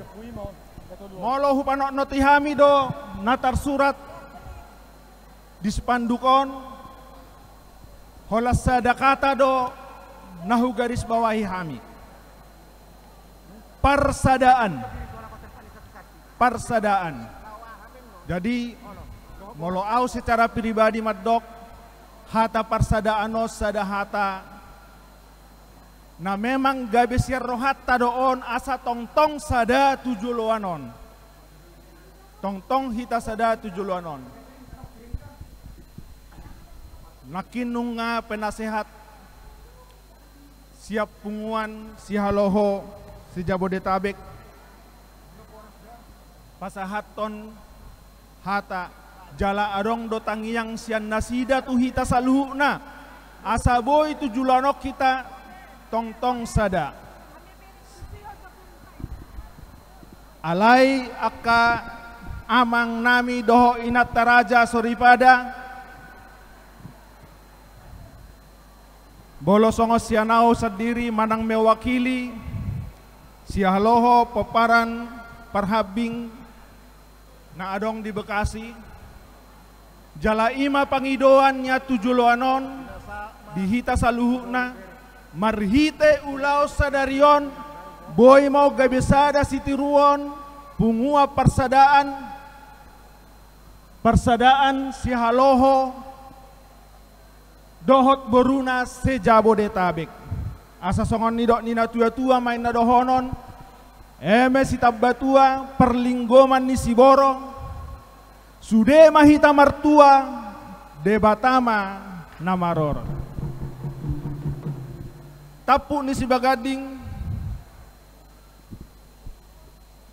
molo hupanok notihami do natar surat di spandukon holas sada kata do nahu garis bawahi hami parsadaan. Jadi molo au secara pribadi madok hata parsadaano sada hata na memang gabe siar rohata doon asa tongtong sada tujuloanon. Tongtong hita sada tujuloanon. Nakinunga penasehat siap punguan si Haloho si Jabodetabek pasahaton hata jala adong do tangiang sian nasida tu hita saluhna asaboy tu julanok kita tongtong sada alai aka amang nami doho inat taraja soripada bolo songo sianao sadiri manang mewakili si Haloho peparan Parhabing na adong di Bekasi jala ima pangidoannya tujuloanon dihita saluhuna marhite ulau sadarion boy mau gabesada sitiruon pungua persadaan si Haloho dohot boruna se Jabodetabek asa songon nidok nina tua-tua main na dohonon eme si tabbatua perlinggoman ni siboro sude mahita martua debatama namaror tapu ni si bagading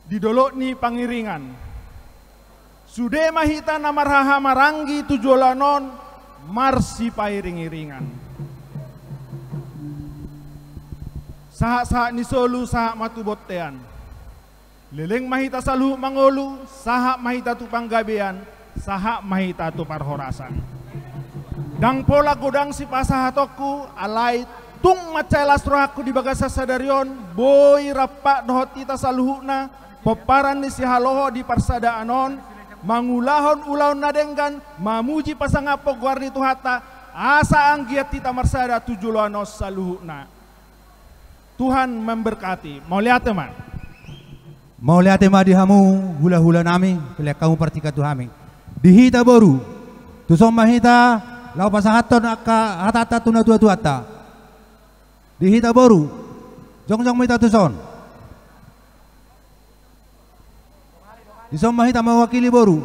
didolok ni pangiringan sude mahita namarhaha maranggi tujolanon marsi pairing-iringan sahak-sahak ni solu sahak matu botean leleng mahita salu mangolu sahak mahita tu panggabean sahak mahita tu parhorasan dang pola godang si pasahatoku alai tung macelas rohaku di bagasa sadarion boy rapak dohot ita saluhuna peparan ni si Haloho di parsadaanon mangulahon ulaun nadenggan mamuji pasangapo guarni tuhata asa anggiat tita marsada tujuloanos saluhuna. Tuhan memberkati. Mau lihat teman? Mau lihat teman di hamu hula-hula nami pilih kamu pertika tu hami dihita boru tu somma hita lau pasahaton aka hata tuna tua-tuata dihita boru jong-jong mita tu son di somma hita mewakili boru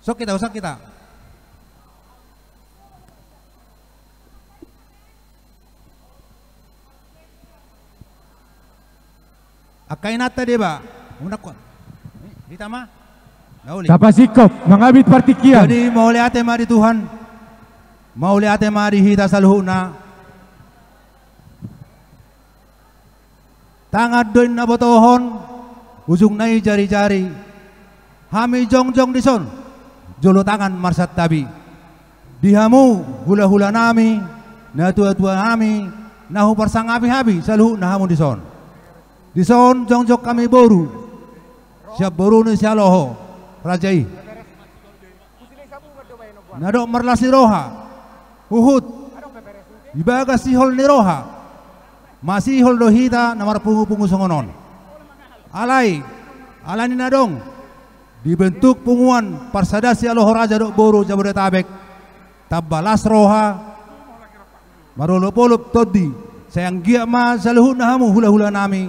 sok kita akainata deba unakwa ditama nauli Tapasikop mangabit partikian. jadi mau lihat tema di Tuhan mau lihat tema di hita saluhuna tangad doin na botohon ujung nai jari-jari Hami jong-jong dison. Jolo tangan marsat tabi. Dihamu hula-hula nami, na tua-tua nami, nahu parsang habi-habi saluhu nahamu dison. Dison jong-jong kami boru. Siap boru ni sialoho rajai. Nadok marlasi roha. Uhud. Ibaga sihol ni roha. Masihol dohita namar pungu-pungu songonon. Alai ni nadong dibentuk punguan parsadasi aloho raja dok boru Jabodetabek tabalas roha marolop-olop todi sayang gia ma saluhuna hamu hula-hula nami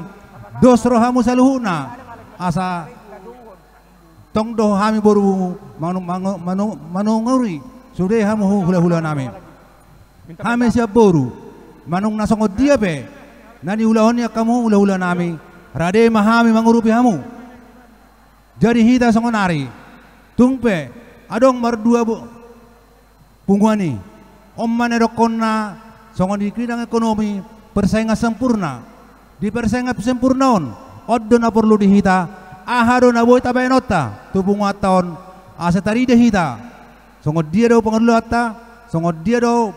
dos rohamu saluhuna asa tong do hami boru manunguri sudah hamu hula-hula nami hami siap boru manung nasongod dia be nani hula-hula kamu hula-hula nami rade mahami mangurupi hamu. Jadi hita songonari tungpe adong mardua punguani omman edokonna songon di bidang ekonomi persaingan sempurna di persaingan sempurnaon oddo na perlu dihita ahado na boy tabaenota tubunga taon asetari de hita songon dia do pengadulata songon dia do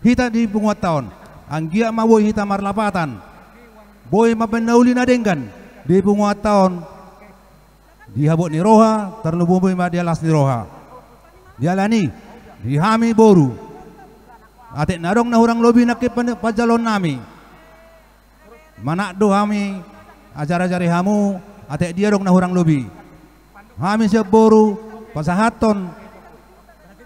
hita di bunga taon anggia maboy hita marlapatan boy mabenauli na denggan di bunga taon dihabot ni roha terlubumi ma dia las ni roha dialani dihami boru atik narong na hurang lobi nakip pajalon nami manak do hami ajar-ajari hamu atik dia dong na hurang lobi hami siap boru pasahaton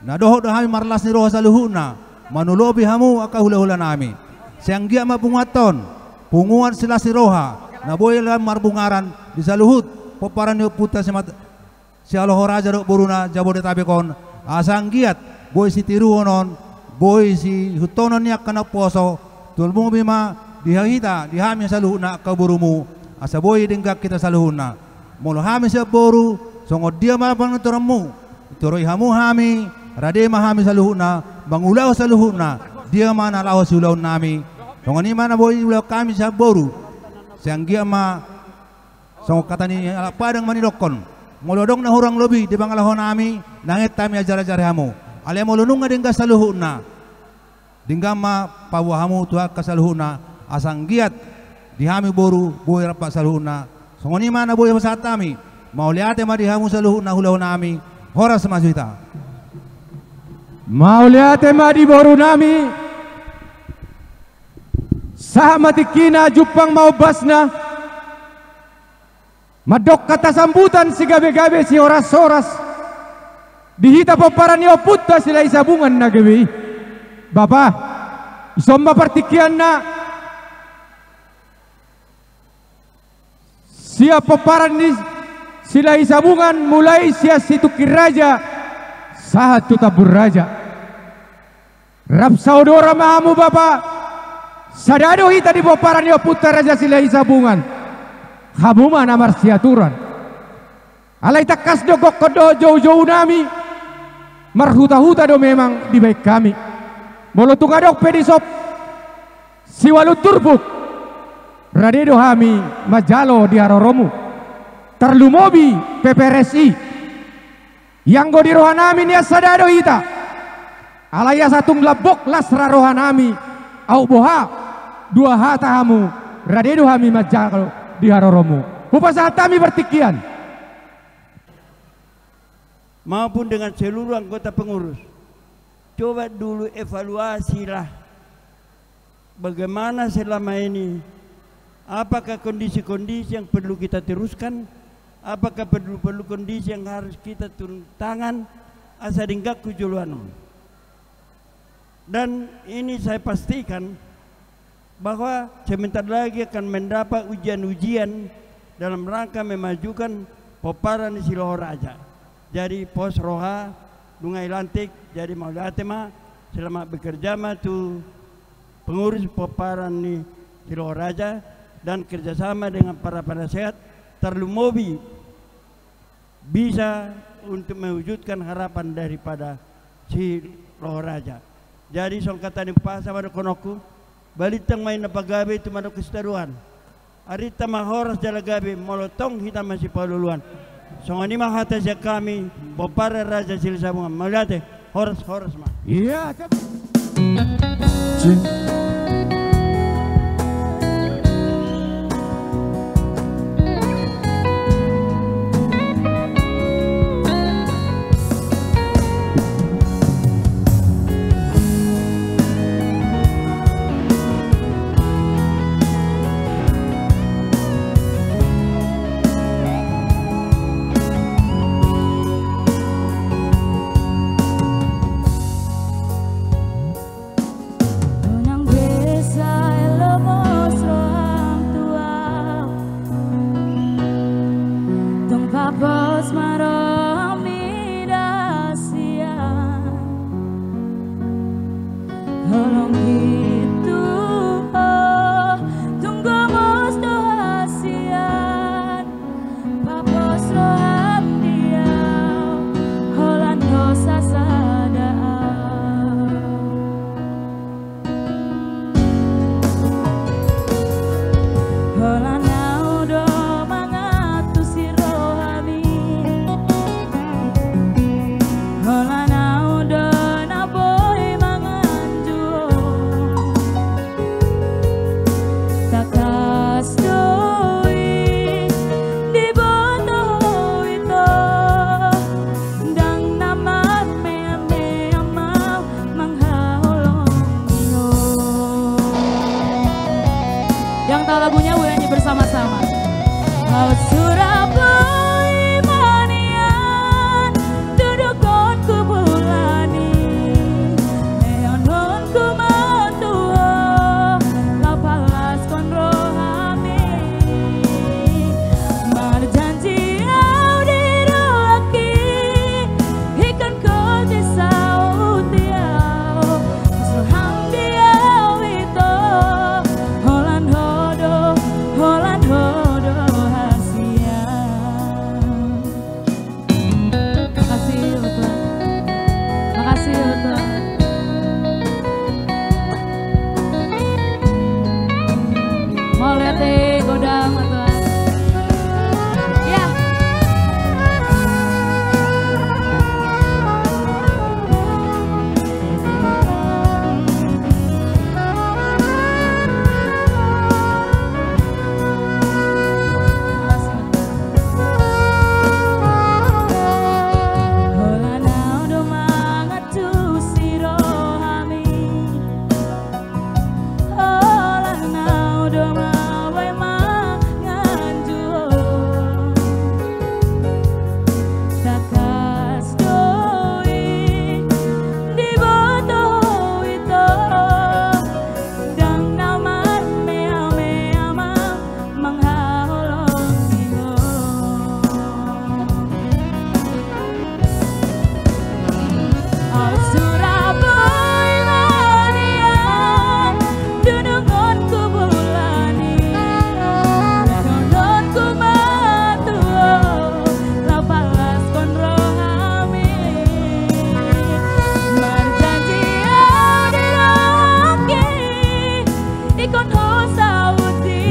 na dohok do hami marlas ni roha saluhuna manulobi hamu aka hula-hula nami siang gia ma pungaton punguan silas ni roha na boy lam marbungaran di saluhut poparan yo puta si aloho raja dok boruna Jabodetabekon asang giat boy si tiruonon boy si hutonon yak kana poso tulmung bima dihahita dihami saluhuna ka borumu asa boy dinggak kita saluhuna molo hami sa boru songod dia mapang turamu turoy hamu hami rade mahami saluhuna bangulaw saluhuna dia mana lawas ulaw nami songoni mana boy ulaw kami sa boru siang gia ma so kata ni padang manilokon molodong na hurang lobi di bangalahon nami nangit tami ajar-ajar hamu ale molunung nga dingga saluhuna dingga ma pawahamu tuha kasaluhuna asang giat dihami boru boy rapat saluhuna songoni mana boy pasatami mauliate ma dihamu saluhuna hulau nami horas masuita mauliate ma di boru nami sah matikina jupang mau basna madok kata sambutan si gabe-gabe si horas-horas dihita paparan yo putta sila isabungan na gabi bapa isomba partikian na siap paparan ni sila isabungan mulai siya situkir raja sahat tutabur raja rap saudara mahamu bapa sadado hita di paparan yo putta raja sila isabungan hamuma namar siaturan alai takas dogok kodo jauh-jauh nami marhuta-huta do memang di baik kami molo tungadok pedisop siwalu turbuk radedo hami majalo di aroromu terlumobi PPRSI yang go di rohanami nia sadado hita alaya satung labok lasra rohanami au boha dua hata hamu radedo hami majalo di haroromu upasa hatami bertikian maupun dengan seluruh anggota pengurus coba dulu evaluasilah bagaimana selama ini apakah kondisi-kondisi yang perlu kita teruskan apakah perlu kondisi yang harus kita turun tangan asa dinggak kujuluan dan ini saya pastikan bahwa sebentar lagi akan mendapat ujian-ujian dalam rangka memajukan peparan Siloho Raja. Jadi pos roha dungai lantik jadi maulatema selama bekerja tu pengurus peparan ni Siloho Raja dan kerjasama dengan para penasehat terlumobi bisa untuk mewujudkan harapan daripada Siloho Raja. Jadi songkatan ni pa sama konoku balitang main na pagabi tumanok kestaruan arita mahoras jalagabi molotong hita masih paluluan Songoni mahata siya kami, popara raja sila sa mga malate, horas ma. Iya.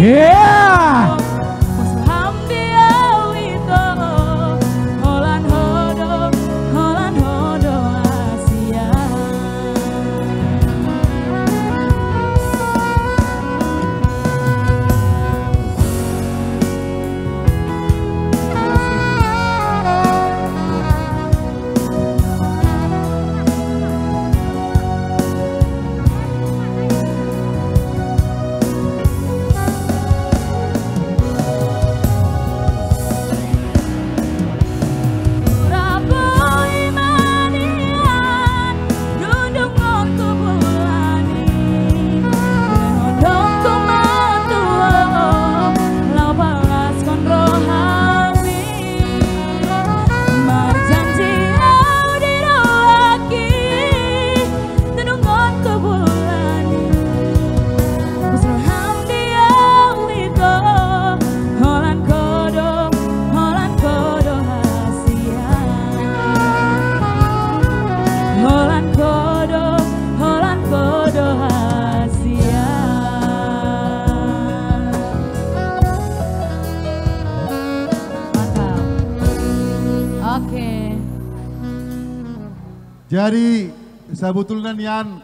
Yeah! Jadi sebetulnya nian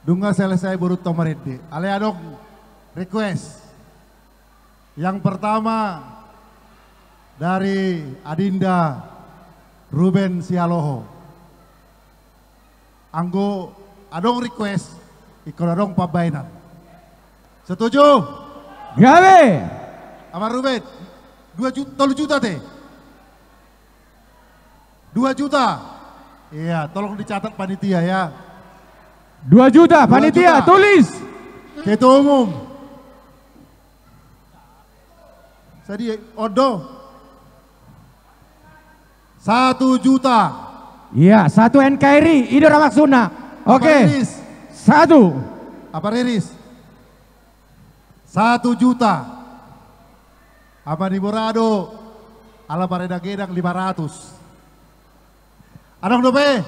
dunga selesai berut tomarede. Ale adong request. Yang pertama dari Adinda Ruben Sialoho. Anggo adong request ikon adong pabainan. Setuju? Gawe. Amar Ruben 3 juta teh. 2 juta. Iya, tolong dicatat panitia ya. 2 juta 2 panitia juta. tulis. Ketua umum. Tadi Odo 1 juta. Iya, 1 NKRI Ido Ramaksuna. Oke. 1. Apa Riris? 1 juta. Apa di Borado? Ala pareda gedang 500. Adong dope.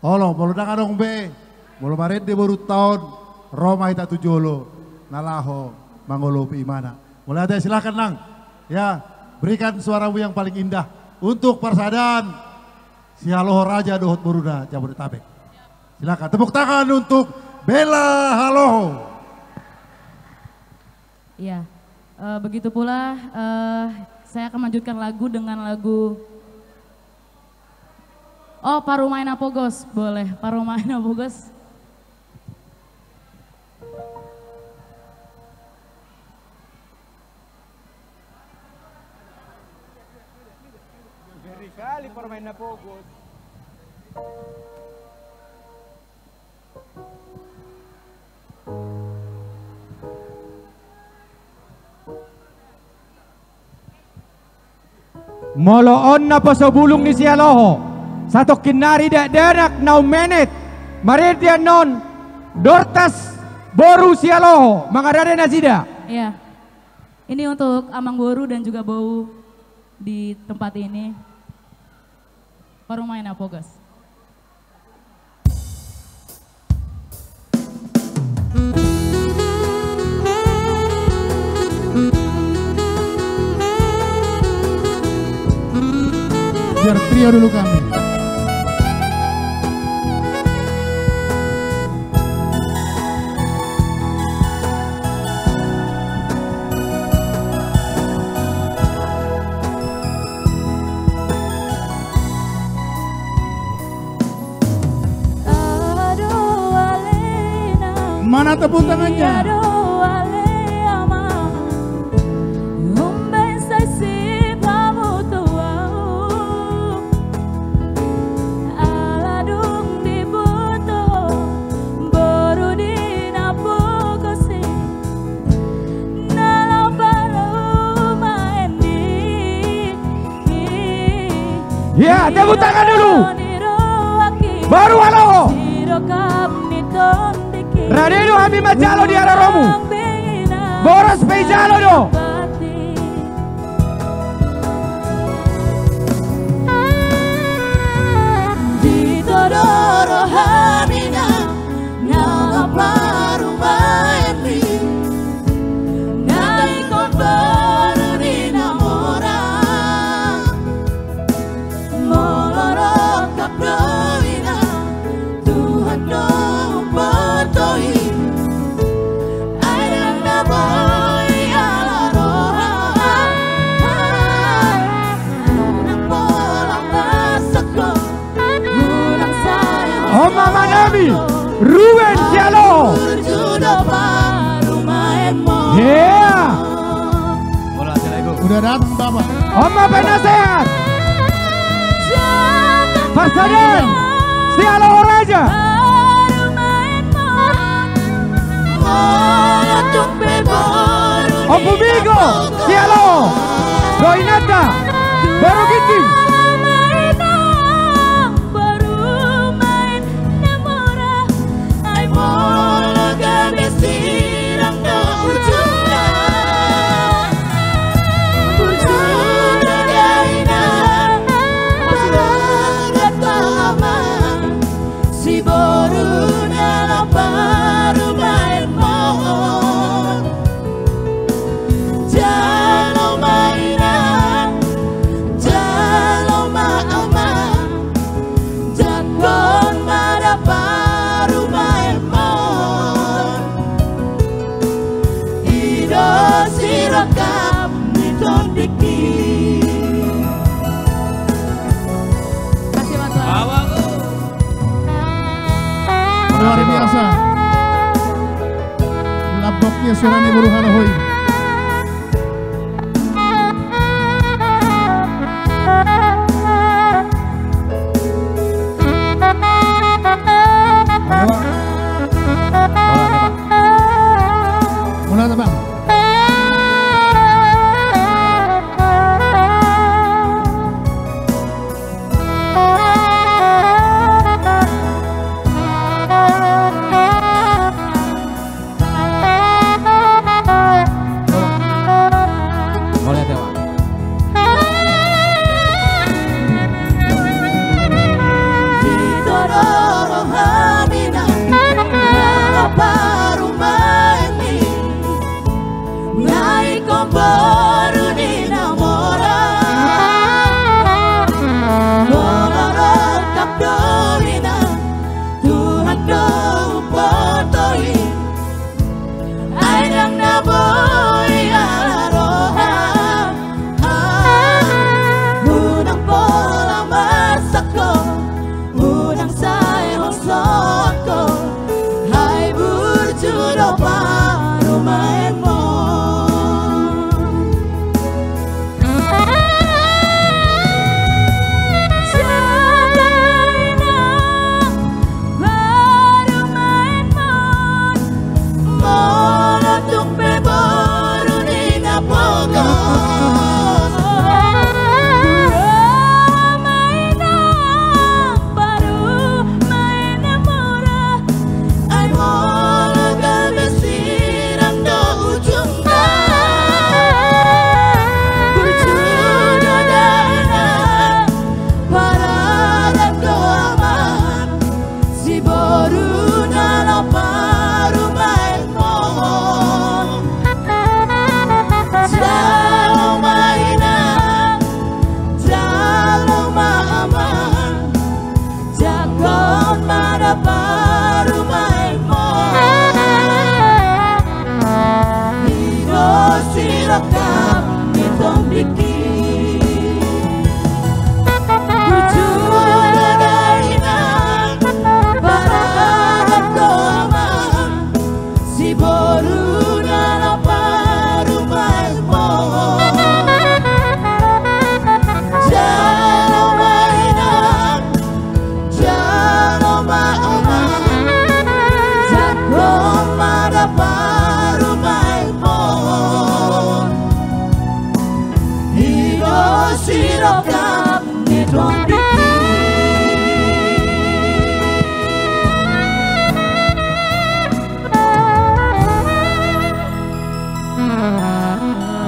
Olo, bolu dang adong be. Bolu maret de baru tahun Roma ita tujolo. Nalaho mangolo imana. Mulai ada silakan nang. Ya, berikan suaramu yang paling indah untuk Parsadan Sialoho Raja Dohot Boruda Jabodetabek. Silakan tepuk tangan untuk Bella Haloho. Iya, begitu pula saya akan melanjutkan lagu dengan lagu Parumaina Pogos, boleh Parumaina Pogos. Ngeri kali Parumaina Pogos. Moloon na pasobulong ni Sialoho. Satu kinari dak danak now menet. Maridian non Dortas Boru Sialoho. Mangadade nasida. Iya, ini untuk Amang Boru dan juga Bau di tempat ini. Parumaina Pogos. Biar trio dulu kami. Mana tepuk tangannya? Ya, tepuk tangan dulu. Baru halo. Radedo Habib Majalo di arah Romu. Boros Pejalo do. Di Todoro Hamina Nama Parumairi Nai kon baru di Namora Molorok kapdoina Tuhan dong batoi Airang naboy ala roha Nunang polang tasakko Nunang sayang Oma Manami Ruben Sialoho. Yeah. Udah datang Bapak. Oma penasehat. Parsadan Sialoho Raja. Opu Bigo Sialoho. Goinata Baru Giting. Jaloma Luar biasa. Laboknya suaranya baru halahoy. Mulai bang.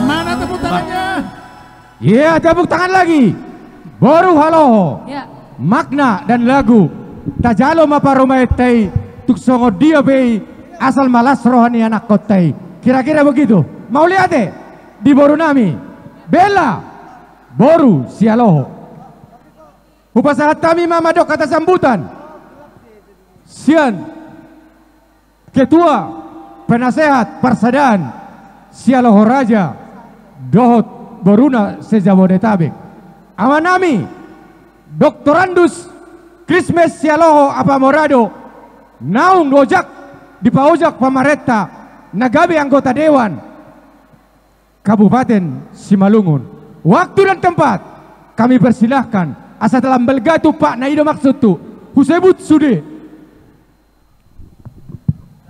Mana tepuk tangannya? Ya, tepuk tangan lagi. Boru halo. Ya. Makna dan lagu Tajalo maparumaitay tuksongo dia bei asal malas rohani anak kotai. Kira-kira begitu. Mau lihat di boru nami. Bella boru sialoho. Upasahat kami mamadok kata sambutan. Sian Ketua Penasehat Parsadaan Sialoho Raja Dohot Boruna Sejabodetabek. Amanami Doktorandus Krismes Sialoho Apamorado Naung Dojak di Paujak Pamaretta Nagabe anggota Dewan Kabupaten Simalungun. Waktu dan tempat kami persilahkan asa dalam belgatu Pak Naido Maksutu Husebut Sude.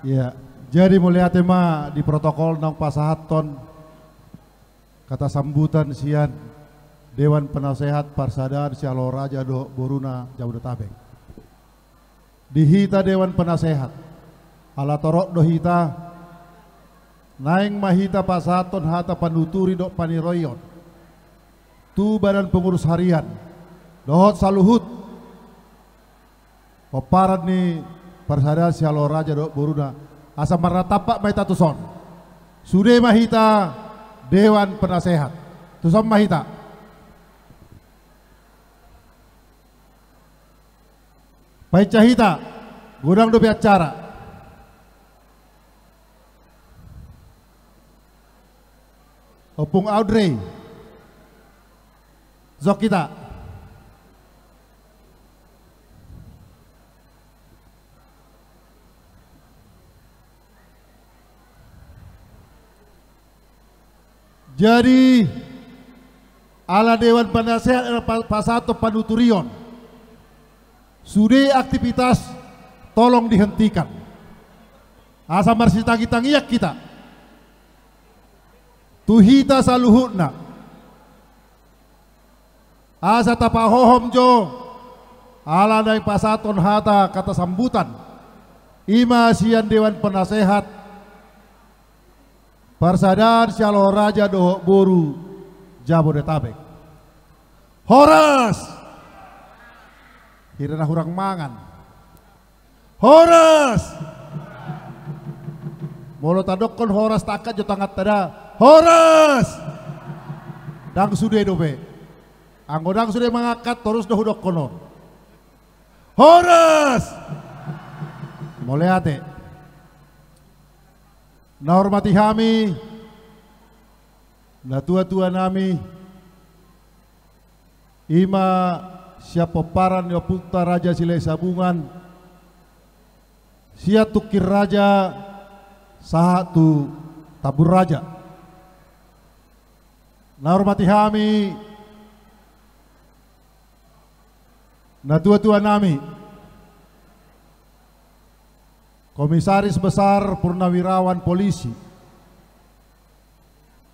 Ya, jadi mulia tema di protokol nang pasahaton kata sambutan sian Dewan Penasehat Parsadaan Sialoho Raja do Boruna Jabodetabek. Dihita Dewan Penasehat ala torok dohita naing mahita pasahaton hata panuturi do paniroyon tu badan pengurus harian dohot saluhut peparan ni Parsadaan Sialoho Raja do Boruna asa maratapak mahita tuson sude mahita Dewan Penasehat tuson mahita pai cahita gudang dopi acara Opung Audrey Zokita Jadi ala Dewan Penasehat Pasato Panuturion, sudah aktivitas tolong dihentikan. Asa marsitagi-tangiak kita. Tuhita saluhutna. Asa tapahohom jo. Ala dai pasaton hata kata sambutan. Ima sian Dewan Penasehat Parsadaan Sialoho Raja Dohok Boru Jabodetabek. Horas. Hirana hurang mangan. Horas. Molo tadokon horas takat jo tangat tada. Horas. Dang sude dobe. Anggo dang sude mangangkat terus dohudok kono. Horas. Mulai ate. Na hormati kami, na tua-tua nami, ima siapa paran ya putra Raja Silai Sabungan, sia tukir raja, sahatu tabur raja. Na hormati kami, na tua-tua nami, Komisaris Besar Purnawirawan Polisi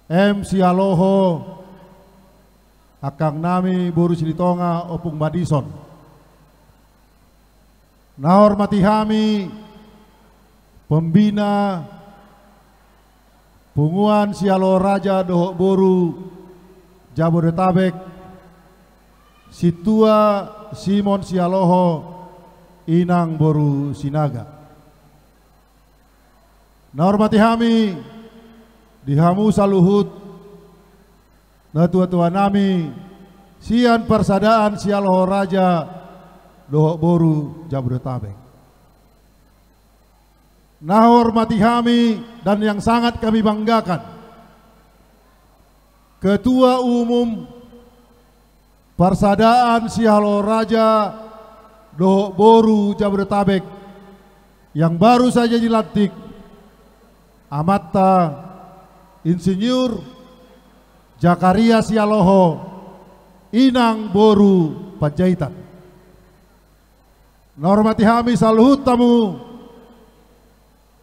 M. Sialoho Akang nami Boru Silitonga Opung Madison. Na hormati kami Pembina Punguan Sialoho Raja Dohok Boru Jabodetabek Situa Simon Sialoho Inang Boru Sinaga. Na hormati kami dihamu saluhut na tua-tua nami sian Parsadaan Sialoho Raja Dohok Boru Jabodetabek. Na hormati kami dan yang sangat kami banggakan Ketua Umum Parsadaan Sialoho Raja Dohok Boru Jabodetabek yang baru saja dilantik, Amatta Insinyur Jakaria Sialoho Inang Boru Panjaitan. Na hormati kami saluhut tamu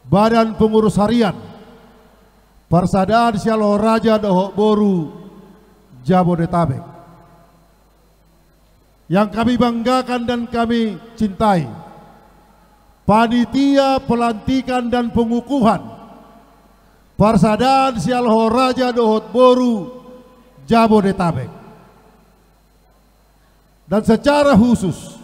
Badan Pengurus Harian Parsadaan Sialoho Raja Dohok Boru Jabodetabek yang kami banggakan dan kami cintai, panitia pelantikan dan pengukuhan Parsadaan Sialoho Raja Dohok Boru Jabodetabek. Dan secara khusus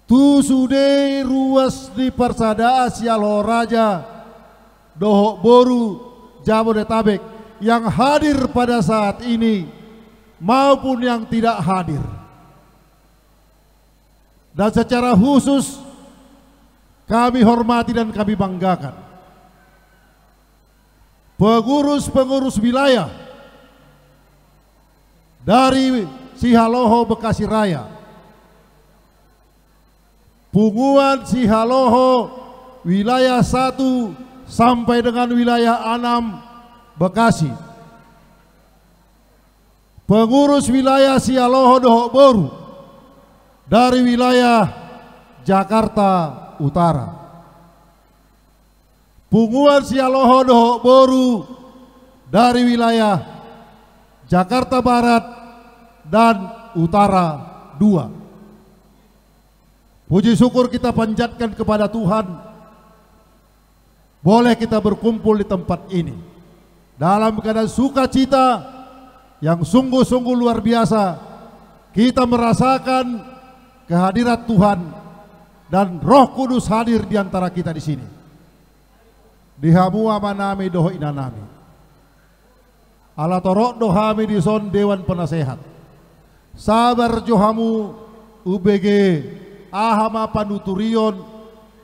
tu sude ruas di Parsadaan Sialoho Raja Dohok Boru Jabodetabek yang hadir pada saat ini maupun yang tidak hadir. Dan secara khusus kami hormati dan kami banggakan pengurus-pengurus wilayah dari Sihaloho Bekasi Raya, Punguan Sihaloho wilayah 1 sampai dengan wilayah 6 Bekasi, pengurus wilayah Sialoho Dohok Boru dari wilayah Jakarta Utara, Punguan Sialoho Dohok Boru dari wilayah Jakarta Barat dan Utara 2. Puji syukur kita panjatkan kepada Tuhan, boleh kita berkumpul di tempat ini dalam keadaan sukacita yang sungguh-sungguh luar biasa. Kita merasakan kehadirat Tuhan dan Roh Kudus hadir di antara kita di sini. Dihamu amanami doho inanami. Ala torok dohami di son Dewan Penasehat. Sabar johamu UBG ahama panuturion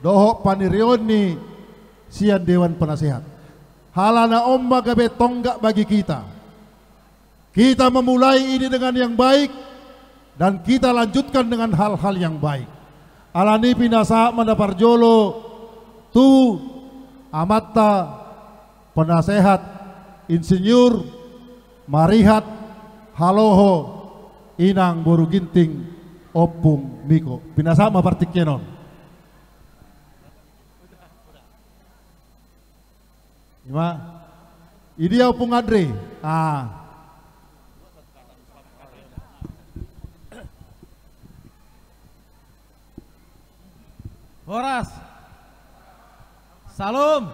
doho panirion ni sian Dewan Penasehat. Halana omba gabe tonggak bagi kita. Kita memulai ini dengan yang baik dan kita lanjutkan dengan hal-hal yang baik. Alani pinasa mandaparjolo tu Amatta Penasehat Insinyur Marihat Haloho Inang Boru Ginting Opung Miko. Pinasama partiknya non. Ima, ini Opung Adre. Horas, salam.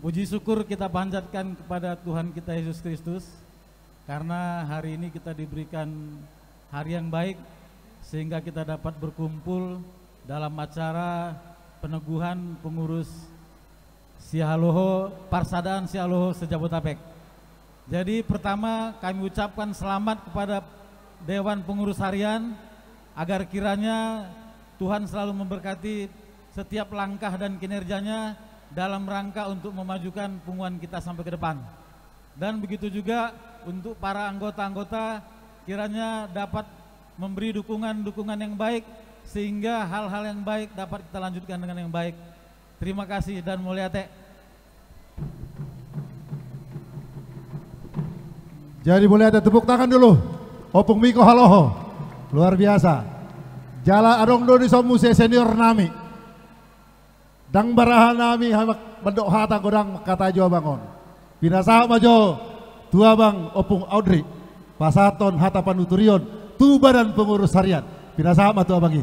Puji syukur kita panjatkan kepada Tuhan kita Yesus Kristus, karena hari ini kita diberikan hari yang baik sehingga kita dapat berkumpul dalam acara peneguhan pengurus Sialoho, Parsadaan Sialoho Sejabotabek. Jadi pertama kami ucapkan selamat kepada Dewan Pengurus Harian, agar kiranya Tuhan selalu memberkati setiap langkah dan kinerjanya dalam rangka untuk memajukan Punguan kita sampai ke depan. Dan begitu juga untuk para anggota-anggota, kiranya dapat memberi dukungan-dukungan yang baik sehingga hal-hal yang baik dapat kita lanjutkan dengan yang baik. Terima kasih dan mulia te. Jadi boleh ada tepuk tangan dulu. Opung Miko Haloho. Luar biasa. Jala adong do di somuse senior nami. Dang barahan nami hamak bendok hata godang kata jo bangon. Pinasa majo tua bang Opung Audrey. Pasaton hata panuturion tu badan pengurus harian. Pinasa ma tua bangi.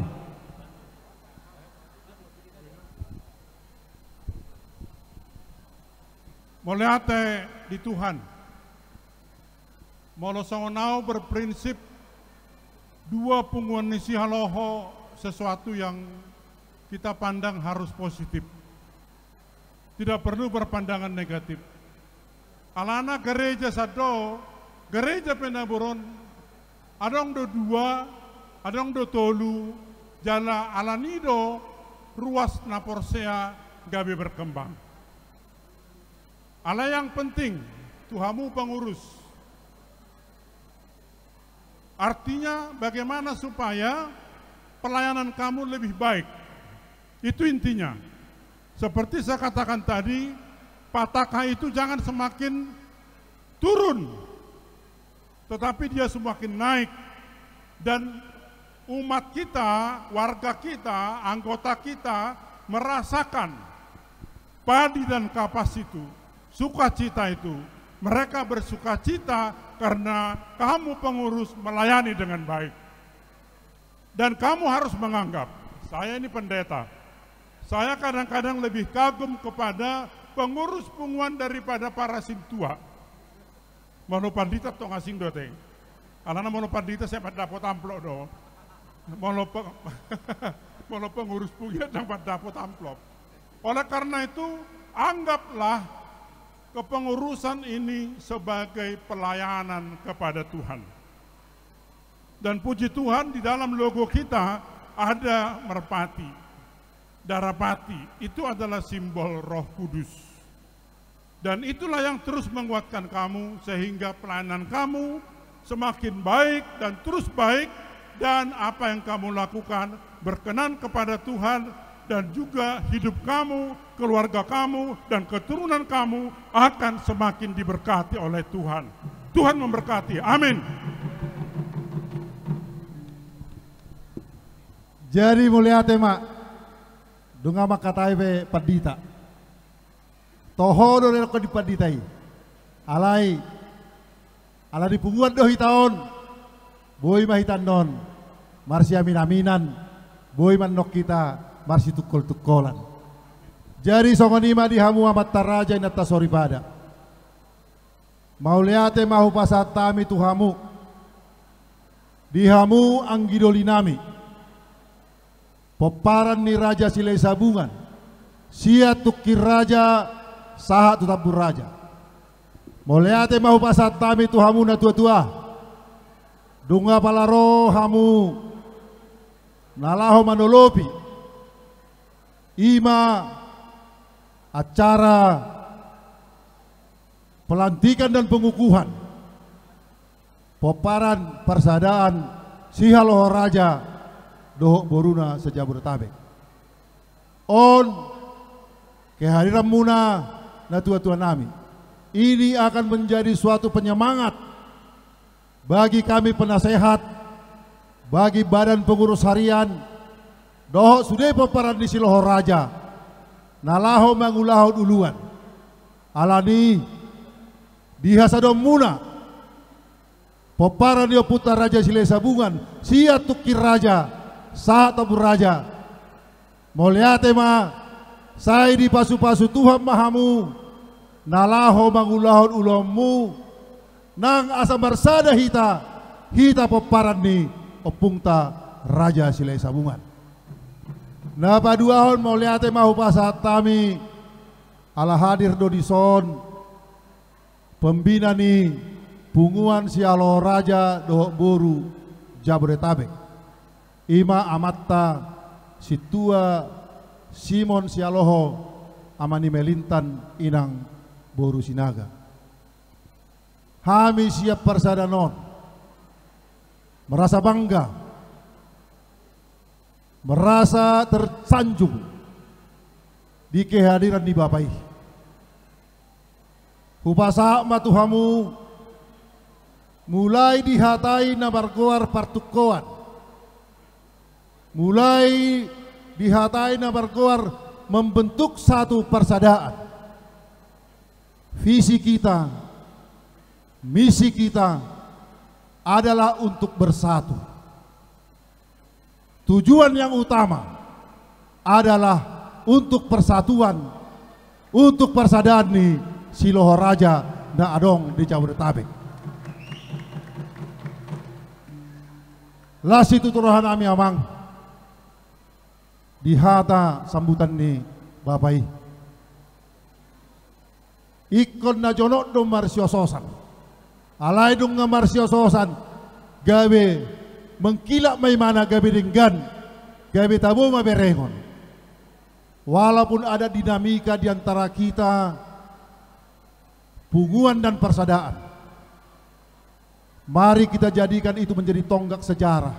Moliate di Tuhan. Molo songonau berprinsip dua Punguan Nisi Haloho sesuatu yang kita pandang harus positif. Tidak perlu berpandangan negatif. Alana gereja sado, gereja penaburon, adong do dua, adong do tolu, jala alanido, ruas naporsea gabe berkembang. Ala yang penting, Tuhamu pengurus. Artinya bagaimana supaya pelayanan kamu lebih baik. Itu intinya. Seperti saya katakan tadi, Pataka itu jangan semakin turun, tetapi dia semakin naik. Dan umat kita, warga kita, anggota kita merasakan padi dan kapas itu, sukacita itu. Mereka bersukacita karena kamu pengurus melayani dengan baik. Dan kamu harus menganggap, saya ini pendeta. Saya kadang-kadang lebih kagum kepada pengurus punguan daripada para sintua. Mono pandita to ngasing do teh. Alana mono pandita saya pada dapat amplop do. Mono pengurus punguan dapat dapat amplop. Oleh karena itu, anggaplah kepengurusan ini sebagai pelayanan kepada Tuhan. Dan puji Tuhan di dalam logo kita ada merpati, darapati, itu adalah simbol Roh Kudus. Dan itulah yang terus menguatkan kamu sehingga pelayanan kamu semakin baik dan terus baik, dan apa yang kamu lakukan berkenan kepada Tuhan, dan juga hidup kamu, keluarga kamu, dan keturunan kamu akan semakin diberkati oleh Tuhan. Tuhan memberkati, amin. Jadi mulia tema dunga makatai be padita. Toho do ko di paditai. Alai ala di punguan do hitaon. Boy mahitan non. Marsi aminaminan. Boy manok kita marsi tukol-tukolan. Jadi songonima di hamu amat taraja inata soripada. Mauliate mahu pasatami tuhamu. Di hamu anggidolinami. Poparan ni raja silai sabungan. Sia tukir raja saha tutabur raja. Mauliate mahu pasatami tuhamu na tua-tua. Dunga palaro hamu. Nalaho manolopi. Ima acara pelantikan dan pengukuhan Poparan Parsadaan Sialoho Raja Dohok Boruna Sejabodetabek. On kehadiran Muna na tua-tua nami. Ini akan menjadi suatu penyemangat bagi kami penasehat, bagi badan pengurus harian, doh sudah peparan di Siloho Raja, nalaho mangulaho duluan. Alani dihasadom Muna, peparan dia putar Raja Silai Sabungan, sia tukir Raja, saat tabur Raja. Moliate ma, saya di pasu-pasu Tuhan Mahamu, nalaho mangulahon ulomu, nang asa bersada hita peparan ni opungta Raja Silai Sabungan. Na paduahon moliate mahu pasat tami, ala hadir dodison, pembina ni punguan sialo Raja dohok boru Jabodetabek. Ima amatta situa Simon sialoho amani melintan inang boru sinaga. Kami siap persadanon, merasa bangga, merasa tersanjung di kehadiran di Bapai. Upasa matuhamu mulai dihatai nabargoar partukoan, mulai dihatai nabargoar membentuk satu persadaan. Visi kita, misi kita adalah untuk bersatu. Tujuan yang utama adalah untuk persatuan, untuk persadaan nih Siloho Raja na adong di Jabodetabek. Las itu turuhan kami amang dihata sambutan nih Bapai. Ikon na jonok dong marsio sosan, alai dong marsio sosan, gawe mengkilap may mana gawe denggan, gawe tabu maberengon. Walaupun ada dinamika di antara kita, punguan dan persadaan, mari kita jadikan itu menjadi tonggak sejarah.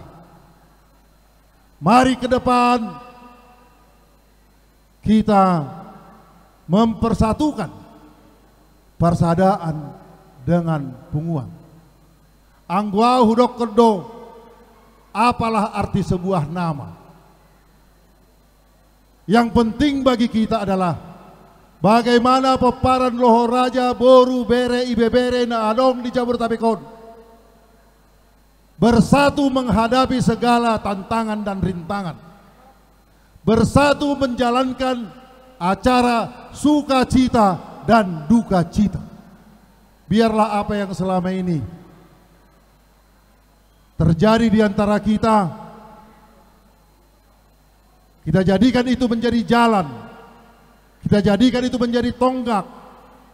Mari ke depan kita mempersatukan persadaan dengan punguan. Anggua hudok kedo, apalah arti sebuah nama. Yang penting bagi kita adalah bagaimana peparan Loho Raja boru bere ibe bere na adong di Jabodetabekon bersatu menghadapi segala tantangan dan rintangan, bersatu menjalankan acara sukacita dan duka cita. Biarlah apa yang selama ini terjadi di antara kita jadikan itu menjadi jalan, kita jadikan itu menjadi tonggak,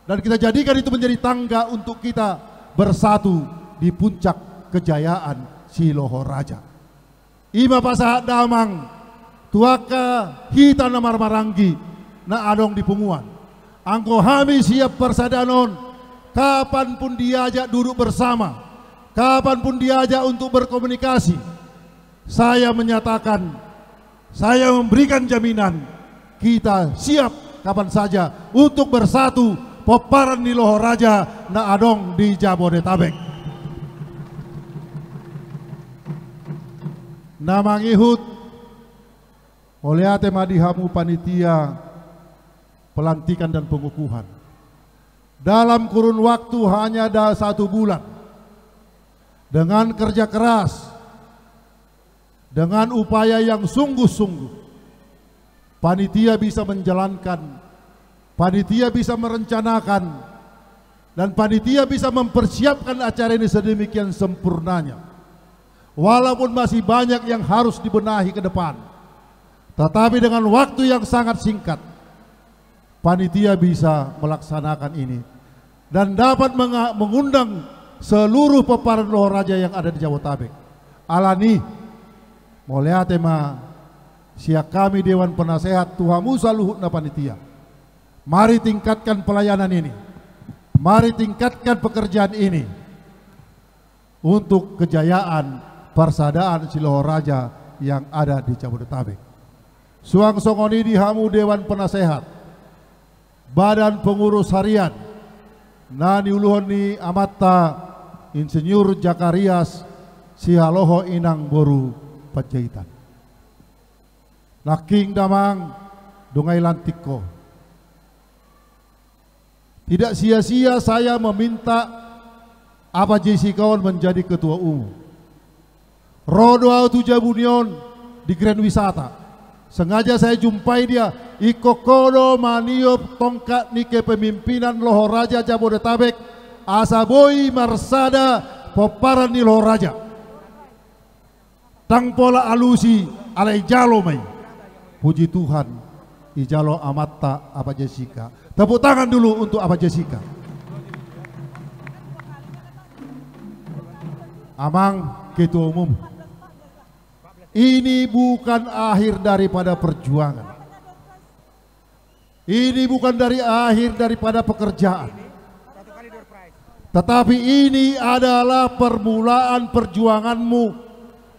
dan kita jadikan itu menjadi tangga untuk kita bersatu di puncak kejayaan Siloho Raja. Ima pasahat damang tuaka hita na marmaranggi na adong di punguan. Angko kami siap persadanon, kapanpun diajak duduk bersama, kapanpun diajak untuk berkomunikasi. Saya menyatakan, saya memberikan jaminan, kita siap kapan saja untuk bersatu peparan di Loho Raja na adong di Jabodetabek. Namang ihut oleh madihamu panitia pelantikan dan pengukuhan. Dalam kurun waktu hanya ada 1 bulan, dengan kerja keras, dengan upaya yang sungguh-sungguh, panitia bisa menjalankan, panitia bisa merencanakan, dan panitia bisa mempersiapkan acara ini sedemikian sempurnanya. Walaupun masih banyak yang harus dibenahi ke depan, tetapi dengan waktu yang sangat singkat, panitia bisa melaksanakan ini dan dapat mengundang seluruh peparan Loho Raja yang ada di Jabodetabek. Alani moliate ma siak kami Dewan Penasehat Tuhamu saluhutna panitia. Mari tingkatkan pelayanan ini, mari tingkatkan pekerjaan ini untuk kejayaan persadaan Siloho Raja yang ada di Jabodetabek. Suang songoni dihamu Dewan Penasehat, Badan Pengurus Harian Nani Uluhon ni Amatta Insinyur Jakarias Sihaloho Inang Boru Panjaitan. Naking damang dungai lantiko. Tidak sia-sia saya meminta Apa Jessikaon menjadi ketua umum. Rodoa Tujabunion di Grand Wisata. Sengaja saya jumpai dia. Ikokodo maniop tongkat ni kepemimpinan Lohoraja Jabodetabek. Asaboi marsada poparan ni Lohoraja. Tangpola alusi alai jalo mai. Puji Tuhan, ijalo amatta Apa Jessica. Tepuk tangan dulu untuk Apa Jessica. Amang Ketua Umum. Ini bukan akhir daripada perjuangan. Ini bukan akhir daripada pekerjaan. Tetapi ini adalah permulaan perjuanganmu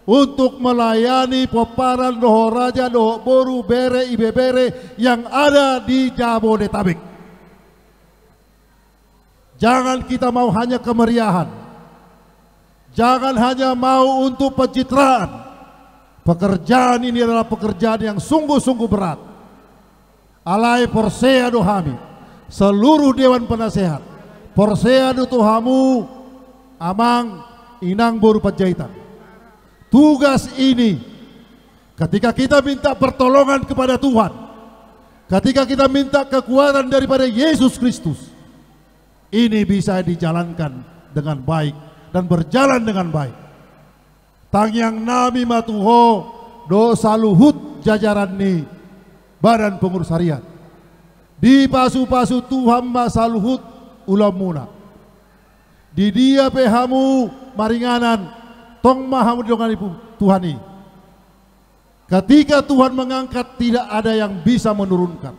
untuk melayani peparan Lohoraja, Boru, Bere, Ibebere yang ada di Jabodetabek. Jangan kita mau hanya kemeriahan. Jangan hanya mau untuk pencitraan. Pekerjaan ini adalah pekerjaan yang sungguh-sungguh berat. Alai Porsea dohami, seluruh Dewan Penasehat, Porsea do Tuhamu, Amang Inang Boru Panjaitan. Tugas ini, ketika kita minta pertolongan kepada Tuhan, ketika kita minta kekuatan daripada Yesus Kristus, ini bisa dijalankan dengan baik dan berjalan dengan baik. Tangyang nami matuho do saluhut jajaran ni Badan Pengurus Harian. Di pasu-pasu Tuhan masaluhut ulamuna. Di dia pehamu maringanan tong mahamu dengan Tuhan ini. Ketika Tuhan mengangkat tidak ada yang bisa menurunkan.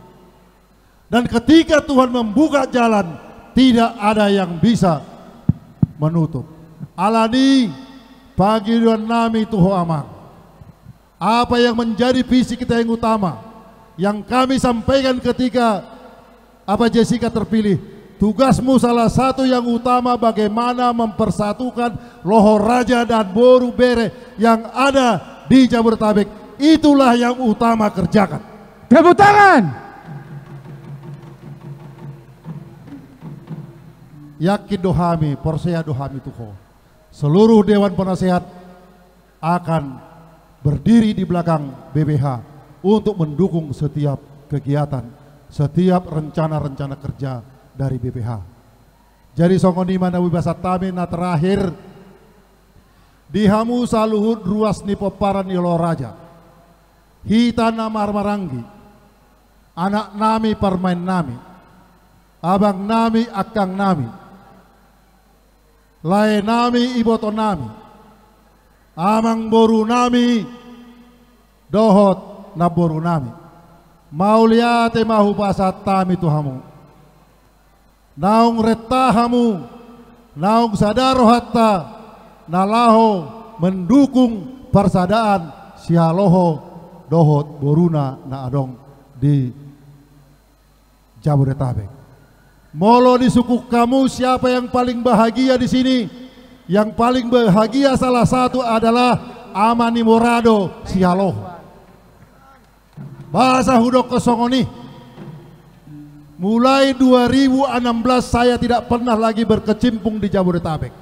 Dan ketika Tuhan membuka jalan tidak ada yang bisa menutup. Alani pagi dan nami tuho amang. Apa yang menjadi visi kita yang utama, yang kami sampaikan ketika Apa Jessica terpilih, tugasmu salah satu yang utama bagaimana mempersatukan Lohoraja dan Boru Bere yang ada di Jabodetabek. Itulah yang utama kerjakan. Tepuk tangan. Yakin dohami, Porsea dohami tuho. Seluruh Dewan Penasehat akan berdiri di belakang BPH untuk mendukung setiap kegiatan, setiap rencana-rencana kerja dari BPH. Jadi songonima na wibasat tami na terakhir dihamu saluhut ruas ni peparan ni Lohoraja. Hita na marmaranggi, anak nami permain nami, abang nami akang nami, lae nami iboto nami, amang boru nami, dohot na boru nami. Mauliate mahu pasat tami tuhamu. Naung retahamu, naung sadaro hatta, nalaho mendukung persadaan sialoho dohot boruna na adong di Jabodetabek. Molo di suku kamu siapa yang paling bahagia di sini? Yang paling bahagia salah satu adalah Amani Morado Sialoho. Bahasa hudok kesongoni. Mulai 2016 saya tidak pernah lagi berkecimpung di Jabodetabek.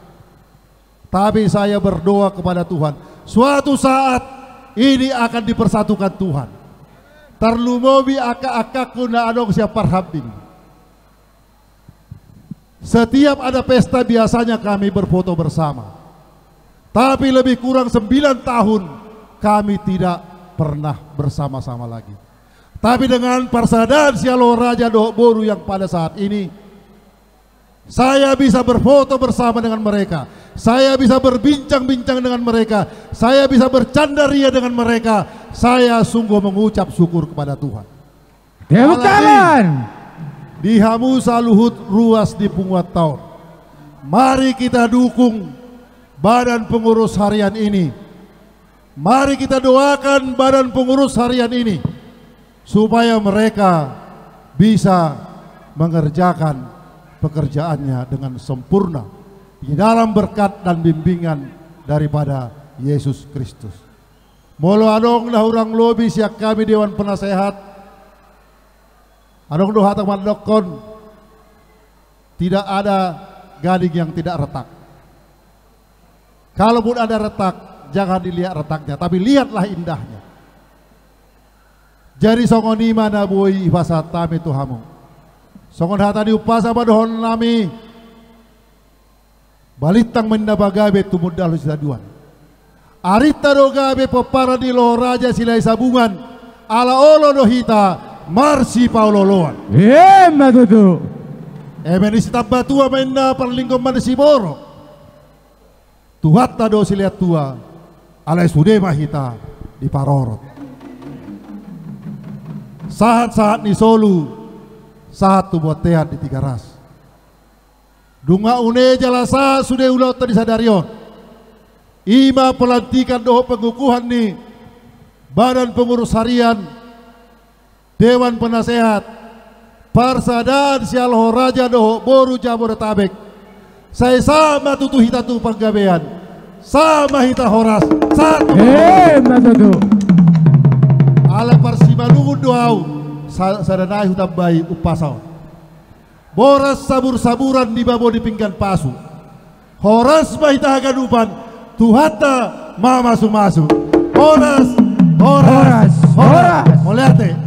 Tapi saya berdoa kepada Tuhan, suatu saat ini akan dipersatukan Tuhan. Terlumobi aka-akaku na adong siapar habing. Setiap ada pesta biasanya kami berfoto bersama. Tapi lebih kurang 9 tahun kami tidak pernah bersama-sama lagi. Tapi dengan persadaan Lohoraja Boru yang pada saat ini saya bisa berfoto bersama dengan mereka. Saya bisa berbincang-bincang dengan mereka. Saya bisa bercanda ria dengan mereka. Saya sungguh mengucap syukur kepada Tuhan. Tepuk tangan. Di hamu saluhut ruas di punguat tahun. Mari kita dukung Badan Pengurus Harian ini. Mari kita doakan Badan Pengurus Harian ini supaya mereka bisa mengerjakan pekerjaannya dengan sempurna di dalam berkat dan bimbingan daripada Yesus Kristus. Molo adong lah orang lobi siak kami Dewan Penasehat, adong doha teman dokon, tidak ada gading yang tidak retak. Kalaupun ada retak, jangan dilihat retaknya, tapi lihatlah indahnya. Jadi songoni mana boi ibasa tami tuhamu. Songon hata di upasa madohon nami. Balitang mendabagabe tumudal sidaduan. Arita dogabe popara di lo raja silai sabungan. Ala olo dohita marsi pauloloan. Matutu. Menisi tabatua menda perlingkong manisi boro. Tuhatta do siliat tua. Alai sude mahita di parorot. Saat-saat ni solu. Saat tu buat teat di tiga ras. Dunga une jalasa sudah ulau tadi sadarion. Ima pelantikan doho pengukuhan ni Badan Pengurus Harian, Dewan Penasehat, Parsadan Sialoho Raja doho Boru Jabodetabek. Saya sama tutu hita tu panggabean, sama hita horas satu. Matutu. Ala parsimalungun doau sadanai hutam bayi upasau. Boras sabur-saburan di babo di pinggan pasu. Horas mahita gadupan Tuhata ma masuk-masuk. Horas. Moliate.